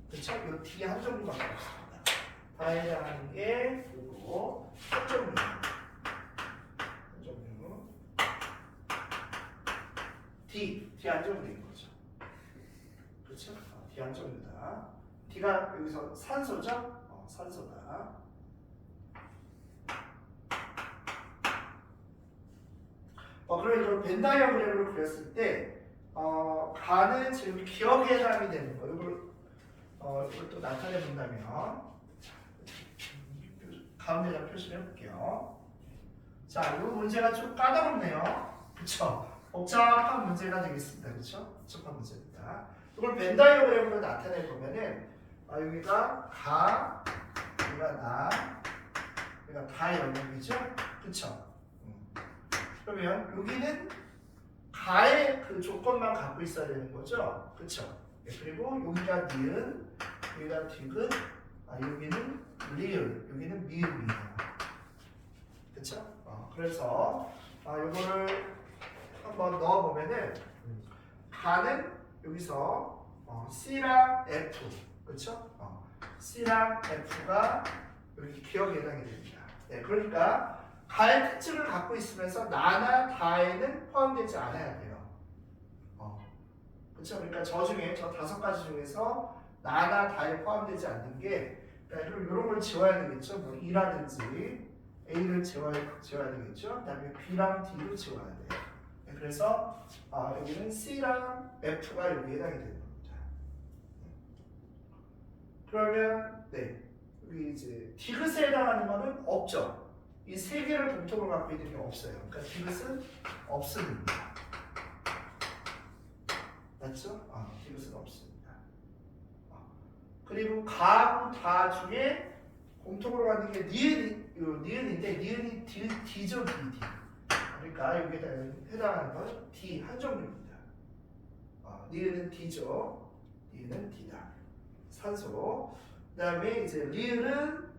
그렇죠? 요 D 한 종류밖에 없습니다. 다에 해당하는 게 요거 한 종류. D 안정된 거죠. 그렇죠? D 안정이다. D가 여기서 산소죠? 산소다. 그럼 이걸 벤 다이어그램으로 그렸을 때 가는 지금 기억에 해당이 되는 거. 이걸 또 나타내 본다면 가운데다 표시를 해볼게요. 자, 이 문제가 좀 까다롭네요. 그렇죠? 복잡한 문제가 되겠습니다. 그렇죠? 복잡한 문제입니다. 이걸 벤 다이어그램으로 나타내 보면은 여기가 가, 여기가 나, 여기가 다 영역이죠? 그렇죠? 그러면 여기는 가의 그 조건만 갖고 있어야 되는 거죠? 그렇죠? 그리고 여기가 니은, 여기가 디귿, 여기는 리을, 여기는 미음이에요. 그렇죠? 그래서 요거를 한번 넣어보면은 가는 여기서 C랑 F, 그렇죠? C랑 F가 여기 기억에 해당이 됩니다. 네, 그러니까 가의 특징을 갖고 있으면서 나나 다에는 포함되지 않아야 돼요. 그렇죠? 그러니까 저 5가지 중에서 나나 다에 포함되지 않는 게, 그러니까 이런 걸 지워야 되겠죠. 뭐 E라든지 A를 지워야 되겠죠. 그다음에 B랑 D를 지워야 돼요. 그래서 여기는 C랑 F가 여기에 해당이 되는 겁니다. 그러면 여기 이제 디귿에 해당하는 거는 없죠. 이 3개를 공통으로 갖고 있는 게 없어요. 그러니까 디귿은 없습니다. 맞죠? 디귿은 없습니다. 그리고 가하고 다 중에 공통으로 가는 게 니은인데 니은이 D죠, D. 그러니까 여기에다 해당하는 건 D 한 종류입니다. 니은은 D죠. 니은은 D다. 산소. 그다음에 이제 리을은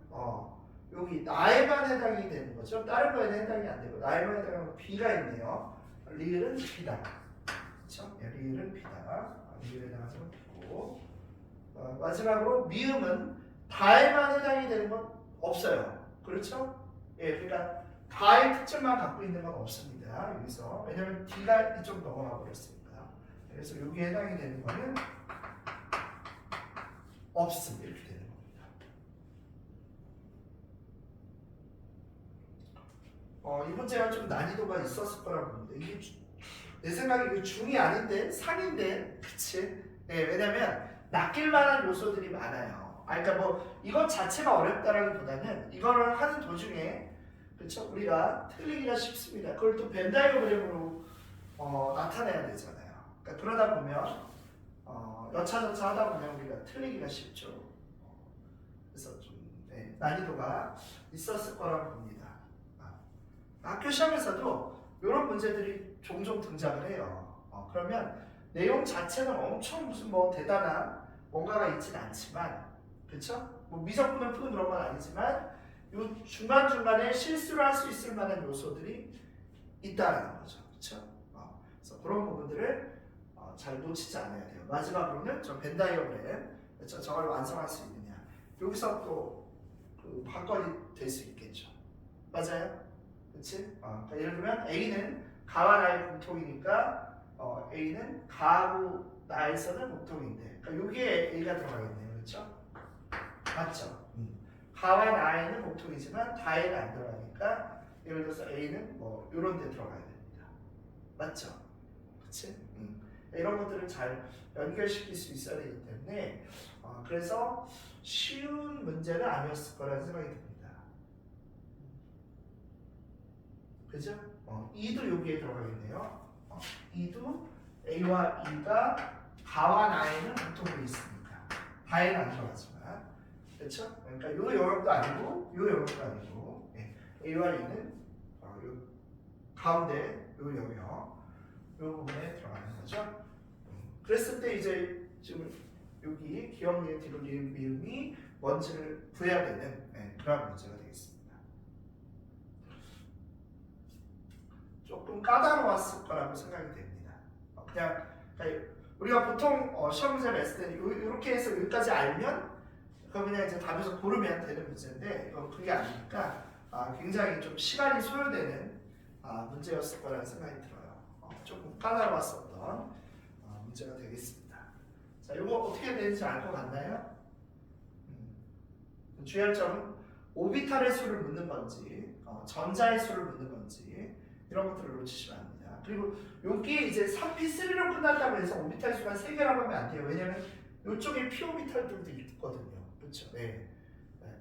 여기 나에만 해당이 되는 거죠. 다른 거에는 해당이 안 되고 나에만 해당하는 건 B가 있네요. 리을은 B다. 그렇죠? 리을은 B다. 리을에 해당하는 건 B고. 마지막으로 미음은 다에만 해당이 되는 건 없어요. 그렇죠? 예, 그러니까 다의 특징만 갖고 있는 건 없습니다. 여기서 왜냐면 D가 이쪽 넘어가 버렸으니까. 그래서 여기에 해당이 되는 거는 없습니다. 이렇게 되는 겁니다. 이 문제가 좀 난이도가 있었을 거라고 봅니다. 이게 내 생각에 이게 중이 아닌데 상인데, 그치? 예, 왜냐면 낚일 만한 요소들이 많아요. 그러니까 뭐 이것 자체가 어렵다라기보다는 이거를 하는 도중에 그렇죠? 우리가 틀리기가 쉽습니다. 그걸 또 벤 다이어그램으로 나타내야 되잖아요. 그러니까 그러다 보면 여차저차 하다 보면 우리가 틀리기가 쉽죠. 그래서 좀 난이도가 있었을 거라고 봅니다. 학교 시험에서도 이런 문제들이 종종 등장을 해요. 그러면 내용 자체는 엄청 무슨 뭐 대단한 뭔가가 있진 않지만, 그렇죠? 뭐 미적분을 푸는 그런 건 아니지만 요 중간중간에 실수를 할 수 있을 만한 요소들이 있다는 거죠. 그렇죠? 그래서 그런 부분들을 잘 놓치지 않아야 돼요. 마지막으로는 저 벤 다이어그램, 그렇죠? 저걸 완성할 수 있느냐. 여기서 또 그 관건이 될 수 있겠죠. 맞아요? 그렇지? 그러니까 예를 들면 A는 가와 나의 공통이니까 A는 가하고 나에서는 공통인데, 그러니까 여기에 A가 들어가겠네요. 그렇죠? 맞죠? 가와 나에는 공통이지만 다에는 안 들어가니까 예를 들어서 A는 뭐 이런 데 들어가야 됩니다. 맞죠? 그치? 이런 것들을 잘 연결시킬 수 있어야 되기 때문에 그래서 쉬운 문제는 아니었을 거라는 생각이 듭니다. 그죠? E도 여기에 들어가겠네요. E도 A와 E가 가와 나에는 공통으로 있으니까 다에는 안 들어가지만, 그렇죠? 그러니까 이 영역도 아니고 이 영역도 아니고 A와 E는 요 가운데 이 영역 이 부분에 들어가는 거죠. 그랬을 때 이제 지금 여기 기억 니은 뒤로 니은 미음이 뭔지를 구해야 되는 그런 문제가 되겠습니다. 조금 까다로웠을 거라고 생각이 됩니다. 그냥 우리가 보통 시험 문제 냈을 때 이렇게 해서 여기까지 알면 그냥 이제 답에서 고르면 되는 문제인데 그게 아니니까 굉장히 좀 시간이 소요되는 문제였을 거라는 생각이 들어요. 조금 까다로웠었던 문제가 되겠습니다. 자, 이거 어떻게 되는지 알 것 같나요? 주의할 점은 오비탈의 수를 묻는 건지 전자의 수를 묻는 건지 이런 것들을 놓치시면 안 됩니다. 그리고 여기 이제 3p3로 끝났다고 해서 오비탈 수가 3개라고 하면 안 돼요. 왜냐면 이쪽에 p 오비탈들도 있거든요. 그렇죠? 네.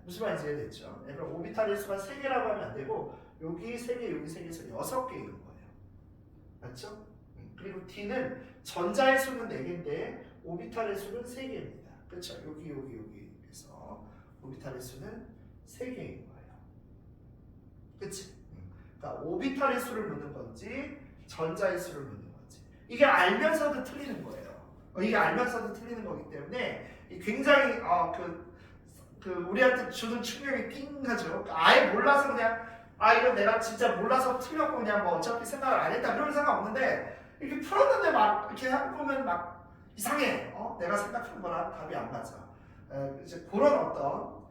무슨 말인지 이해됐죠? 그럼 오비탈의 수가 3개라고 하면 안 되고 여기 3개, 여기 3개에서 6개인 거예요. 맞죠? 그리고 D는 전자의 수는 4개인데 오비탈의 수는 3개입니다. 그렇죠? 여기 해서 오비탈의 수는 3개인 거예요. 그치? 그러니까 오비탈의 수를 묻는 건지 전자의 수를 묻는 건지 이게 알면서도 틀리는 거예요. 이게 알면서도 틀리는 거기 때문에 굉장히 우리한테 주는 충격이 띵하죠. 아예 몰라서 그냥 이거 내가 진짜 몰라서 틀렸고 그냥 뭐 어차피 생각을 안 했다 그런 생각 없는데 이렇게 풀었는데 막 이렇게 보면 막 이상해. 내가 생각한 거랑 답이 안 맞아. 이제 그런 어떤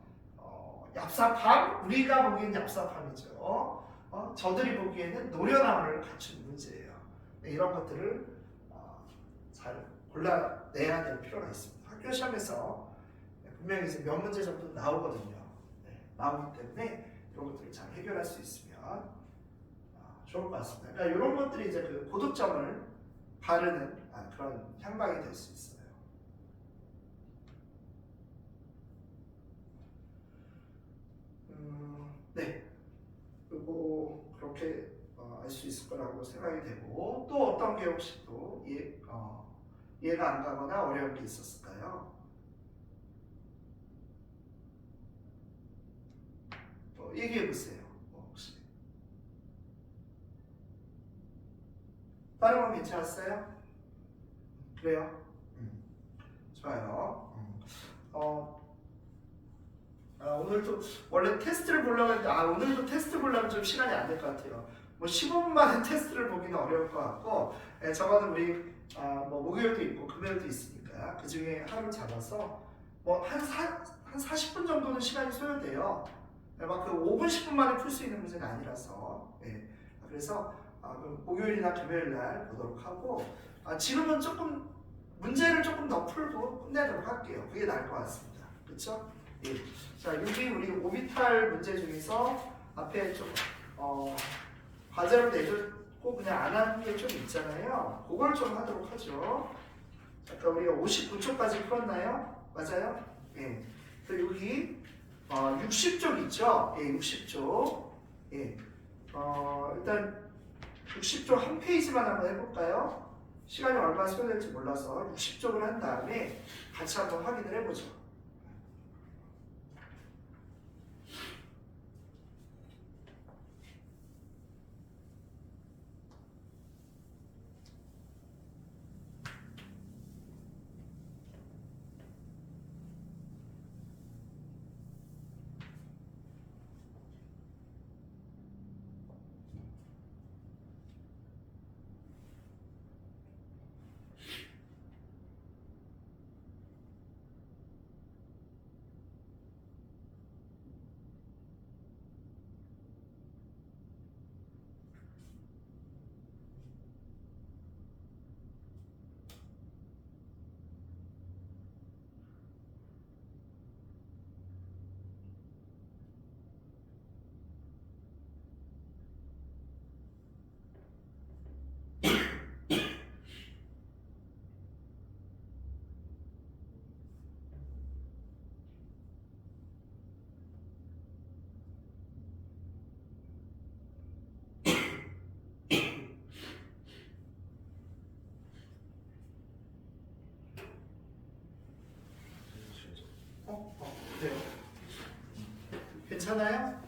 얍삽함, 우리가 보기엔 얍삽함이죠. 저들이 보기에는 노련함을 갖춘 문제예요. 이런 것들을 잘 골라내야 될 필요가 있습니다. 학교 시험에서 분명히 이제 몇 문제 정도 나오거든요. 나오기 때문에 이런 것들을 잘 해결할 수 있으면 좋을 것 같습니다. 그러니까 이런 것들이 이제 그 고득점을 바르는 그런 향방이 될 수 있어요. 네, 그리고 그렇게 알 수 있을 거라고 생각이 되고 또 어떤 게 혹시 또 이해가 안 가거나 어려운 게 있었을까요? 얘기해 보세요. 혹시 다른 건 괜찮았어요? 그래요? 좋아요. 오늘도 원래 테스트를 보려고 했는데 오늘도 테스트 보려면 좀 시간이 안 될 것 같아요. 뭐 15분 만에 테스트를 보기는 어려울 것 같고 저거는 우리 뭐 목요일도 있고 금요일도 있으니까 그 중에 하루 잡아서 뭐 한 40분 정도는 시간이 소요돼요. 막 그 5분 10분 만에 풀 수 있는 문제는 아니라서 그래서 목요일이나 금요일 날 보도록 하고 지금은 조금 문제를 조금 더 풀고 끝내도록 할게요. 그게 나을 것 같습니다. 그렇죠? 예. 자, 여기 우리 오비탈 문제 중에서 앞에 좀 과제로 내줬고 그냥 안 하는 게 좀 있잖아요. 그걸 좀 하도록 하죠. 아까 우리가 59초까지 풀었나요? 맞아요? 예. 그리고 여기 60쪽 있죠? 예, 60쪽. 예. 일단 60쪽 한 페이지만 한번 해볼까요? 시간이 얼마나 소요될지 몰라서 60쪽을 한 다음에 같이 한번 확인을 해보죠. 네. 괜찮아요?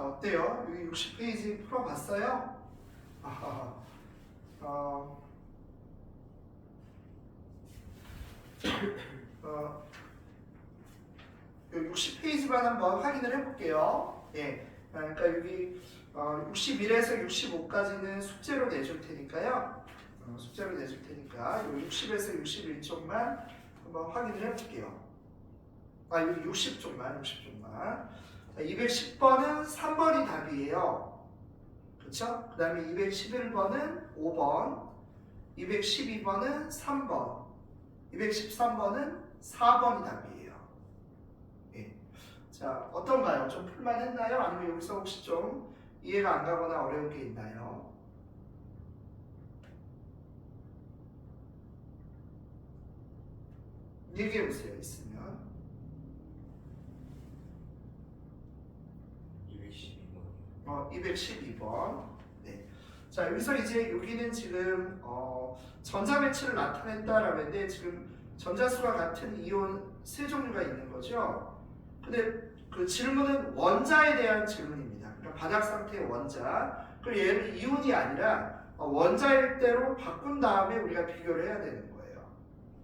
자, 어때요? 여기 60페이지 풀어봤어요? 아하. 60페이지만 한번 확인을 해볼게요. 예. 그러니까 여기 61에서 65까지는 숙제로 내줄 테니까요. 숙제로 내줄 테니까 60에서 61쪽만 한번 확인을 해볼게요. 여기 60쪽만. 자, 210번은 3번이 답이에요. 그쵸? 그 다음에 211번은 5번, 212번은 3번, 213번은 4번이 답이에요. 예. 자, 어떤가요? 좀 풀만했나요? 아니면 여기서 혹시 좀 이해가 안 가거나 어려운 게 있나요? 얘기해보세요, 있으면. 212번. 네. 자, 여기서 이제 여기는 지금 전자 배치를 나타냈다라고 했는데 지금 전자수가 같은 이온 세 종류가 있는 거죠. 근데 그 질문은 원자에 대한 질문입니다. 그러니까 바닥 상태의 원자. 그리고 얘는 이온이 아니라 원자일 대로 바꾼 다음에 우리가 비교를 해야 되는 거예요.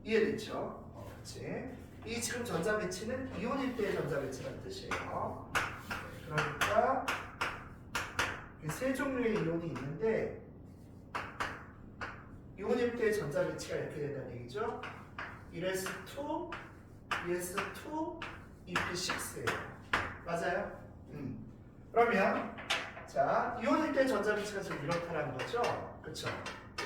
이해됐죠? 그렇지. 이 지금 전자 배치는 이온일 때의 전자 배치라는 뜻이에요. 그러니까 세 종류의 이온이 있는데 이온일 때 전자 배치가 이렇게 된다는 얘기죠. 1s2, 2s2, EP6예요. 맞아요? 그러면 자 이온일 때 전자 배치가 좀 이렇다는 거죠. 그렇죠?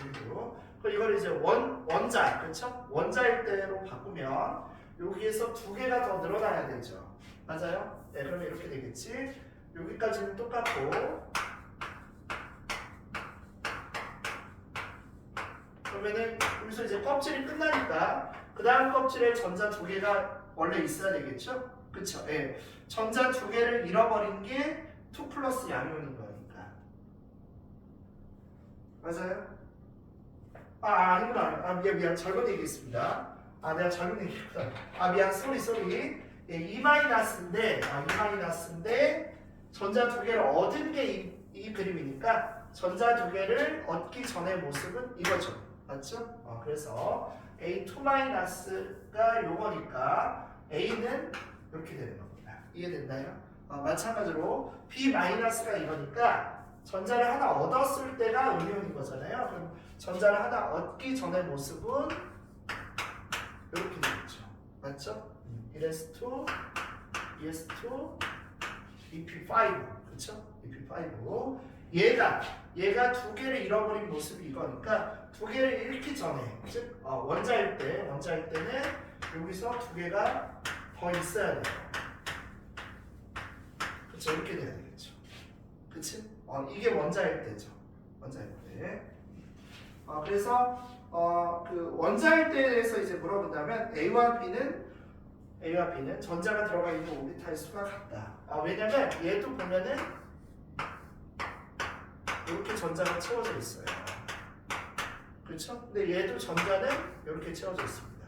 그리고 이걸 이제 원자, 그렇죠? 원자일 때로 바꾸면 여기에서 두 개가 더 늘어나야 되죠. 맞아요? 네, 그러면 이렇게 되겠지. 여기까지는 똑같고. 그러면은 여기서 이제 껍질이 끝나니까 그 다음 껍질에 전자 두 개가 원래 있어야 되겠죠? 그쵸? 예. 전자 두 개를 잃어버린 게 2 플러스 양이온인 거니까. 맞아요? 아니구나. 미안. 잘못 얘기했습니다. 내가 잘못 얘기했구나. 미안. 쏘리. 예, E 마이너스인데, 전자 두 개를 얻은 게 이 그림이니까 전자 두 개를 얻기 전의 모습은 이거죠. 맞죠? 그래서 A2-가 요거니까 A는 이렇게 되는 겁니다. 이해됐나요? 마찬가지로 B-가 이거니까 전자를 하나 얻었을 때가 음이온인 거잖아요. 그럼 전자를 하나 얻기 전의 모습은 이렇게 되겠죠. 맞죠? 1s2, 2s2, EP5. 그쵸? EP5. 얘가 두 개를 잃어버린 모습이 이거니까 두 개를 잃기 전에, 즉 원자일 때는 여기서 두 개가 더 있어야 돼요. 그쵸? 이렇게 돼야 되겠죠. 그치? 이게 원자일 때죠. 원자일 때. 그래서 그 원자일 때에 대해서 이제 물어본다면 A와 B는 전자가 들어가 있는 오비탈 수가 같다. 왜냐면 얘도 보면은 이렇게 전자가 채워져 있어요. 그렇죠? 근데 얘도 전자는 이렇게 채워져 있습니다.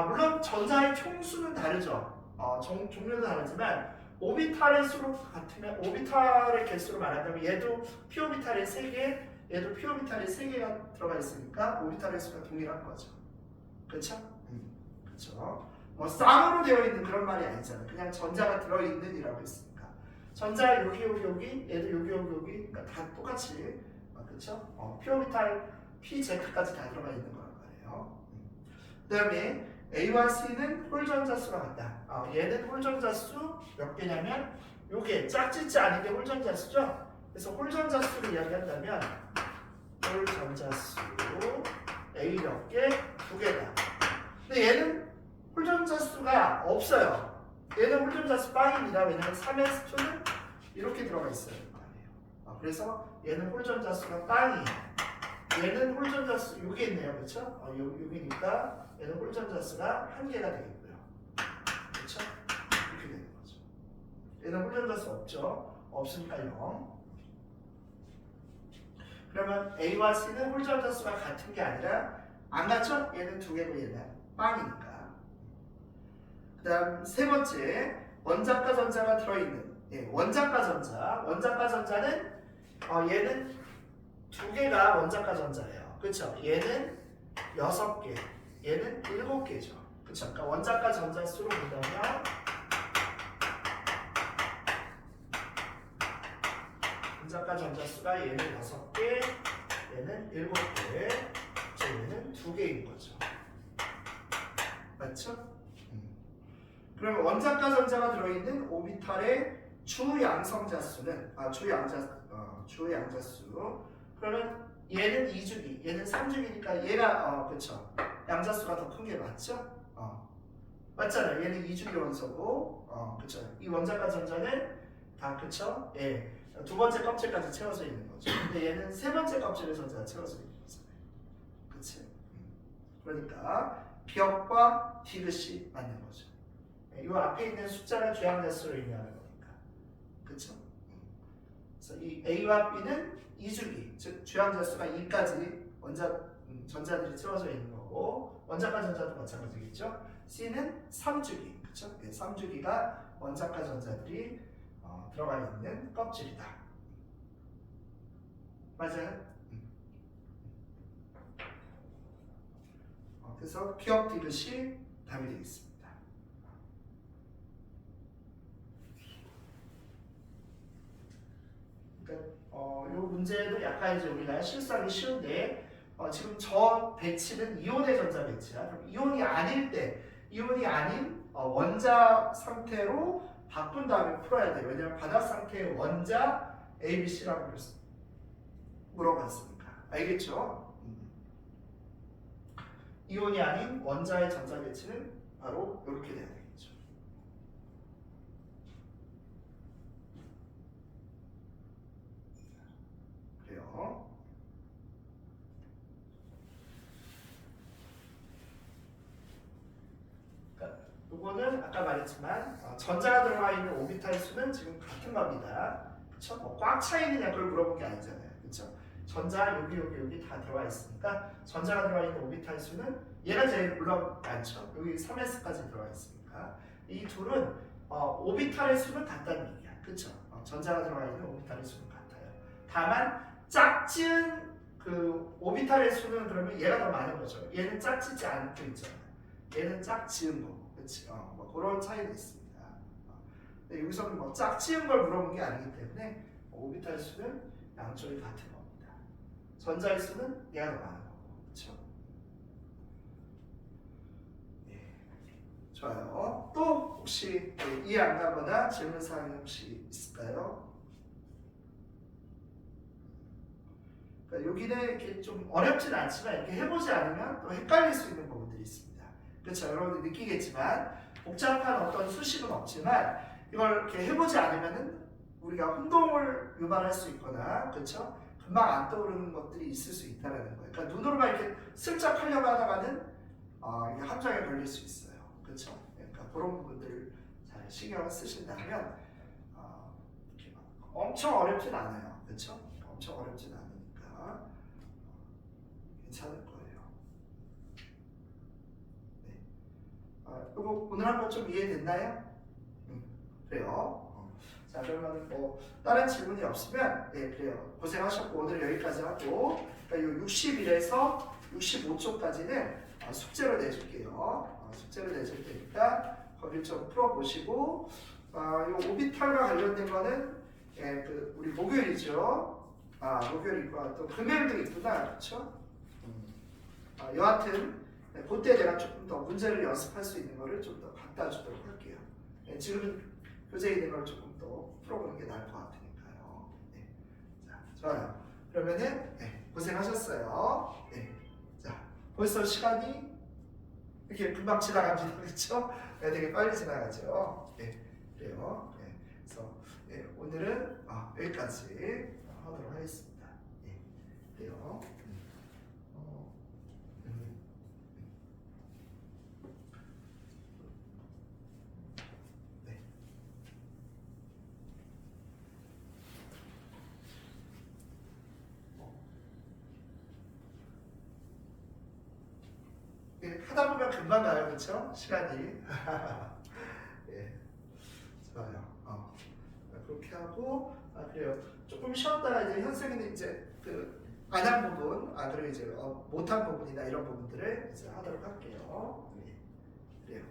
물론 전자의 총수는 다르죠. 종류는 다르지만 오비탈의 수로 같으면 오비탈의 개수로 말한다면 얘도 p 오비탈의 3개, 얘도 p 오비탈의 3개가 들어가 있으니까 오비탈의 수가 동일한 거죠. 그렇죠? 그렇죠. 쌍으로 되어 있는 그런 말이 아니잖아요. 그냥 전자가 들어있는 이라고 했으니까. 전자 여기, 얘도 여기, 그러니까 다 똑같이, 그렇죠? p 오비탈 PZ까지 다 들어가 있는 거란 말이에요. 그 다음에 A와 C는 홀전자 수가 같다. 얘는 홀전자 수 몇 개냐면 요게 짝짓지 않은 게 홀전자 수죠. 그래서 홀전자 수를 이야기한다면 홀전자 수 A 몇 개? 2개다. 근데 얘는 홀전자 수가 없어요. 얘는 홀전자 수 빵입니다. 왜냐면 3s2는 이렇게 들어가 있어야 될 거 아니에요. 그래서 얘는 홀전자 수가 빵이에요. 얘는 홀전자 수 6개 있네요. 그렇죠? 6이니까 얘는 홀전자 수가 1개가 되겠고요. 그렇죠? 이렇게 되는 거죠. 얘는 홀전자 수 없죠? 없으니까 0. 그러면 A와 C는 홀전자 수가 같은 게 아니라 안 같죠? 얘는 2개고 얘는 빵이니까. 그다음 세 번째 원자과 전자가 들어있는 원자과 전자. 원자과 전자는 얘는 두 개가 원자과 전자예요. 그렇죠? 얘는 6개, 얘는 7개죠. 그렇죠? 그러니까 원자과 전자 수로 본다면 원자과 전자 수가 얘는 6개, 얘는 7개, 얘는 2개인 거죠. 맞죠? 그러면 원자과 전자가 들어있는 오비탈의 주양성자 수는 주양자 수. 그러면 얘는 2주기, 얘는 3주기니까 얘가 그렇죠. 양자 수가 더 큰 게 맞죠? 맞잖아요. 얘는 2주기 원소고, 그렇죠. 이 원자과 전자는 다 그렇죠. 예, 두 번째 껍질까지 채워져 있는 거죠. 근데 얘는 세 번째 껍질의 전자가 채워져 있는 거잖아요. 그렇지? 그러니까 비역과 디귿이 맞는 거죠. 이 앞에 있는 숫자가 주양자 수를 의미하는 거니까. 그렇죠? 그래서 이 A와 B는 2주기, 즉 주양자 수가 2까지 전자들이 채워져 있는 거고, 원자과 전자도 마찬가지겠죠. C는 3주기, 그렇죠? 3주기가 원자과 전자들이 들어가 있는 껍질이다. 맞아요? 그래서 기억 디귿이 답이 되겠습니다. 이 문제도 약간 이제 우리가 실수하기 쉬운데 지금 저 배치는 이온의 전자 배치야. 그럼 이온이 아닐 때, 이온이 아닌 원자 상태로 바꾼 다음에 풀어야 돼요. 왜냐하면 바닥 상태의 원자 A, B, C라고 물어봤으니까. 알겠죠? 이온이 아닌 원자의 전자 배치는 바로 이렇게 돼야 되겠죠. 그래요. 그러니까 이거는 아까 말했지만 전자가 들어가 있는 오비탈 수는 지금 같은 겁니다. 그렇죠? 꽉 차 있느냐 그걸 물어본 게 아니잖아요. 그렇죠? 전자 여기 다 들어가 있으니까 전자가 들어가 있는 오비탈 수는 얘가 제일 물론 많죠. 여기 3s까지 들어가 있으니까 이 둘은 오비탈의 수는 같다는 얘기야. 그렇죠? 전자가 들어가 있는 오비탈의 수는 같아요. 다만 짝지은 그 오비탈의 수는 그러면 얘가 더 많은 거죠. 얘는 짝지지 않고 있잖아요. 얘는 짝지은 거고, 그렇지? 뭐 그런 차이도 있습니다. 근데 여기서는 뭐 짝지은 걸 물어본 게 아니기 때문에 오비탈 수는 양쪽이 같은 겁니다. 전자의 수는 얘가 더 많은 거고, 그렇죠? 예, 좋아요. 또 혹시 이해 안 가거나 질문 사항이 혹시 있을까요? 그러니까 여기는 이렇게 좀 어렵진 않지만 이렇게 해보지 않으면 또 헷갈릴 수 있는 부분들이 있습니다. 그렇죠? 여러분들 느끼겠지만 복잡한 어떤 수식은 없지만 이걸 이렇게 해보지 않으면은 우리가 혼동을 유발할 수 있거나, 그렇죠? 금방 안 떠오르는 것들이 있을 수 있다는 거예요. 그러니까 눈으로만 이렇게 슬쩍 하려고 하다가는 이게 함정에 걸릴 수 있어요. 그렇죠? 그러니까 그런 부분들 잘 신경을 쓰신다면 이렇게 엄청 어렵진 않아요. 그렇죠? 엄청 어렵진 않으니까 괜찮을 거예요. 네. 이거 오늘 한번 좀 이해됐나요? 그래요. 자, 그러면 뭐 다른 질문이 없으면 그래요. 고생하셨고 오늘 여기까지 하고, 그러니까 61에서 65초까지는 숙제로 내줄게요. 숙제로 내줄 테니까 거기를 좀 풀어보시고, 이 오비탈과 관련된 거는 그 우리 목요일이죠. 목요일이고 또 금요일도 있구나, 그렇죠? 여하튼 그때 내가 조금 더 문제를 연습할 수 있는 거를 좀 더 갖다 주도록 할게요. 지금 교재에 있는 걸 조금 더 풀어보는 게 나을 것 같으니까요. 네. 자, 좋아요. 그러면은 고생하셨어요. 네. 자, 벌써 시간이 이렇게 금방 지나갑니다. 그렇죠? 네, 되게 빨리 지나가죠. 네, 그래요. 네. 그래서 오늘은 여기까지 하도록 하겠습니다. 네, 그래요. 하다 보면 금방 가요, 그렇죠? 시간이. 예. 좋아요. 그렇게 하고 그래요. 조금 쉬었다가 이제 현석이는 이제 그 안 한 부분, 그리고 이제 못한 부분이나 이런 부분들을 이제 하도록 할게요. 네. 그래요.